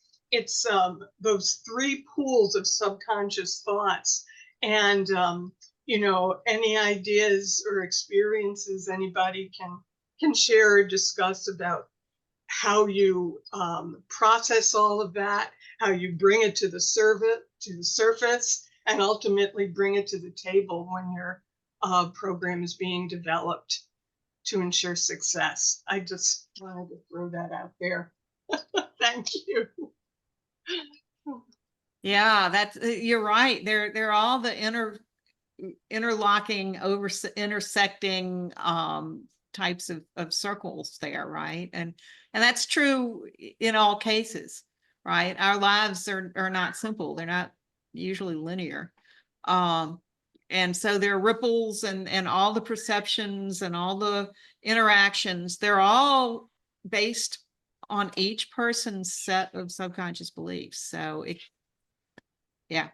those three pools of subconscious thoughts. And any ideas or experiences anybody can share or discuss about how you process all of that, how you bring it to the surface, and ultimately bring it to the table when your program is being developed to ensure success. I just wanted to throw that out there. Thank you. Yeah, that's, you're right. They're all the interlocking, intersecting types of circles there, right? And that's true in all cases, right? Our lives are not simple. They're not usually linear. And so there are ripples and all the perceptions and all the interactions, they're all based on each person's set of subconscious beliefs. So yeah,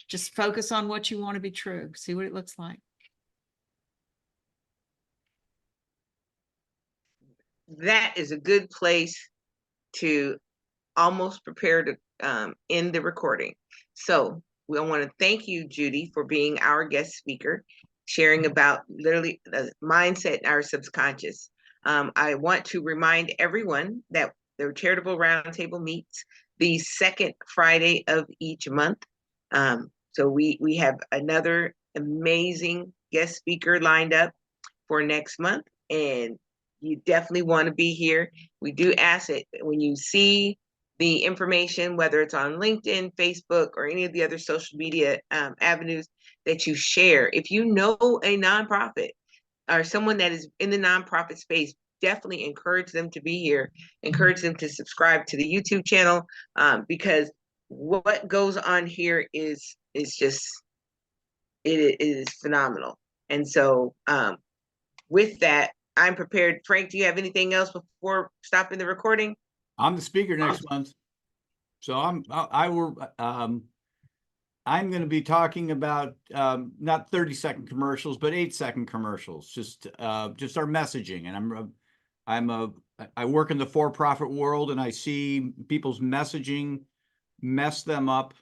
just focus on what you want to be true. See what it looks like. That is a good place to almost prepare to end the recording. So we want to thank you, Judy, for being our guest speaker, sharing about literally the mindset in our subconscious. I want to remind everyone that the Charitable Roundtable meets the second Friday of each month. So we have another amazing guest speaker lined up for next month, and you definitely want to be here. We do ask it when you see the information, whether it's on LinkedIn, Facebook, or any of the other social media avenues, that you share. If you know a nonprofit or someone that is in the nonprofit space, definitely encourage them to be here. Encourage them to subscribe to the YouTube channel, because what goes on here is just, it is phenomenal. And so with that, I'm prepared. Frank, do you have anything else before stopping the recording? I'm the speaker next month. So I'm going to be talking about not 30-second commercials, but 8-second commercials, just our messaging. And I work in the for-profit world, and I see people's messaging mess them up.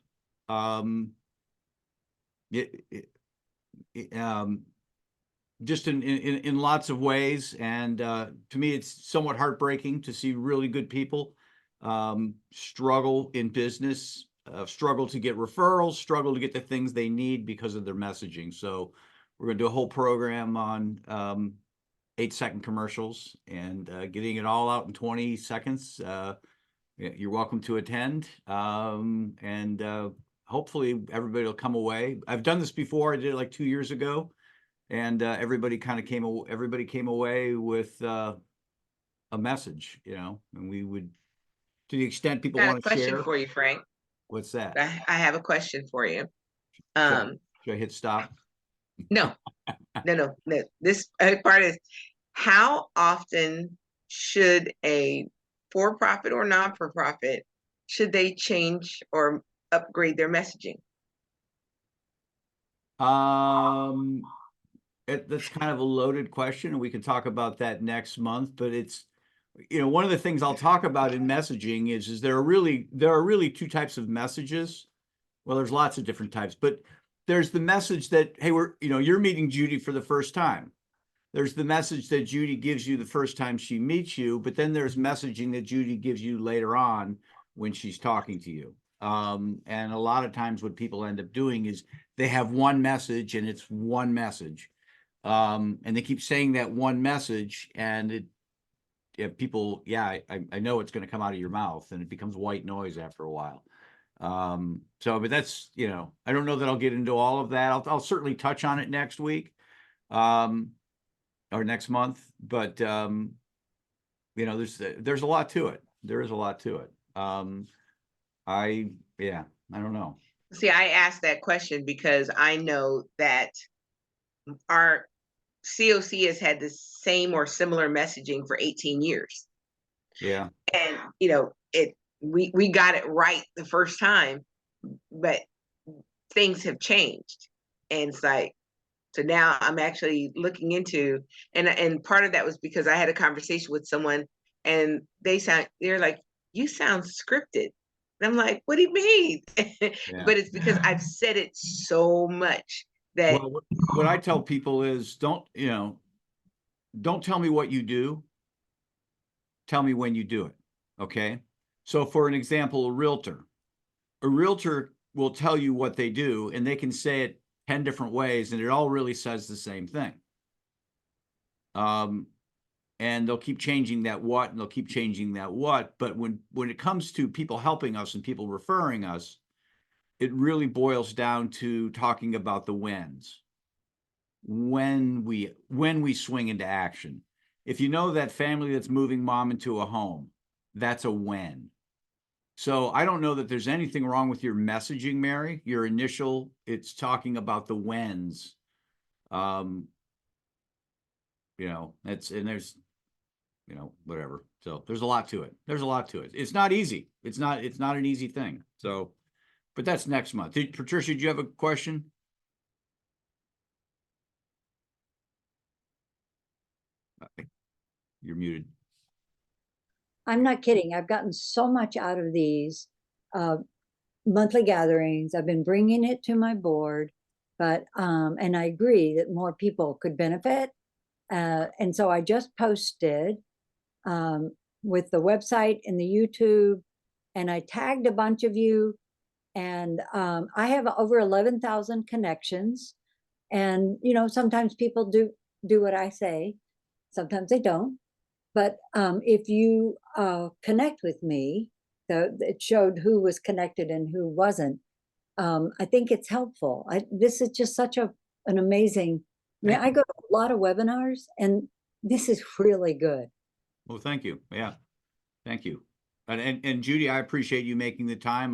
Just in lots of ways. And to me, it's somewhat heartbreaking to see really good people struggle in business, struggle to get referrals, struggle to get the things they need because of their messaging. So we're going to do a whole program on 8-second commercials and getting it all out in 20 seconds. You're welcome to attend. And hopefully everybody will come away. I've done this before. I did it like 2 years ago. And everybody came away with a message, and we would, to the extent people Got a want to question share. for you, Frank. What's that? I have a question for you. Should I hit stop? No. This part is, how often should a for-profit or non-for-profit, should they change or upgrade their messaging? That's kind of a loaded question, and we can talk about that next month. But it's, one of the things I'll talk about in messaging is there are really two types of messages. Well, there's lots of different types, but there's the message that, hey, you're meeting Judy for the first time. There's the message that Judy gives you the first time she meets you, but then there's messaging that Judy gives you later on when she's talking to you. And a lot of times what people end up doing is they have one message and it's one message. And they keep saying that one message, and people, I know it's going to come out of your mouth, and it becomes white noise after a while. But that's, I don't know that I'll get into all of that. I'll certainly touch on it next week, or next month, but, there's a lot to it. There is a lot to it. I don't know. See, I asked that question because I know that our COC has had the same or similar messaging for 18 years. Yeah. And, we got it right the first time, but things have changed. And it's like, so now I'm actually looking into, and part of that was because I had a conversation with someone, and they're like, you sound scripted. And I'm like, what do you mean? Yeah. But it's because I've said it so much that. Well, what I tell people is don't tell me what you do. Tell me when you do it. Okay. So for an example, a realtor will tell you what they do, and they can say it 10 different ways, and it all really says the same thing. And they'll keep changing that what, and they'll keep changing that what. But when it comes to people helping us and people referring us, it really boils down to talking about the whens. When we swing into action. If you know that family that's moving mom into a home, that's a when. So I don't know that there's anything wrong with your messaging, Mary. Your initial, it's talking about the whens. There's, whatever. So there's a lot to it. It's not easy. It's not an easy thing. So, but that's next month. Patricia, do you have a question? You're muted. I'm not kidding. I've gotten so much out of these monthly gatherings. I've been bringing it to my board, but and I agree that more people could benefit. And so I just posted with the website and the YouTube, and I tagged a bunch of you, and I have over 11,000 connections. And sometimes people do what I say, sometimes they don't. But if you connect with me, it showed who was connected and who wasn't. I think it's helpful. This is just such an amazing. I go to a lot of webinars, and this is really good. Well, thank you. Yeah, thank you. And Judy, I appreciate you making the time.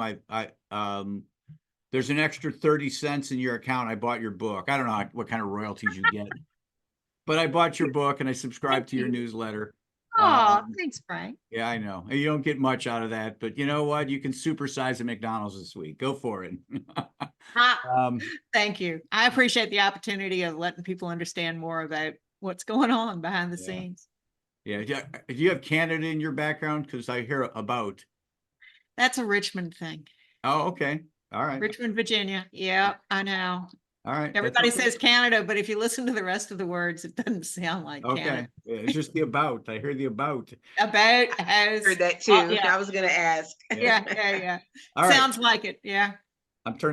There's an extra 30 cents in your account. I bought your book. I don't know what kind of royalties you get, but I bought your book and I subscribed to your newsletter. Oh, Um, thanks, Frank. Yeah, I know. You don't get much out of that, but you know what? You can supersize a McDonald's this week. Go for it. Ah, Um, thank you. I appreciate the opportunity of letting people understand more about what's going on behind the Yeah. scenes. yeah. Do you have Canada in your background? Because I hear about. That's a Richmond thing. Oh, okay. All right. Richmond, Virginia. Yeah, I know. All right. That's Everybody okay. says Canada, but if you listen to the rest of the words, it doesn't sound like Okay. Canada. Yeah, it's just the about. I hear the about. About house. Heard that Oh, too. yeah. I was gonna ask. Yeah. All right. Sounds like it. Yeah. I'm turning.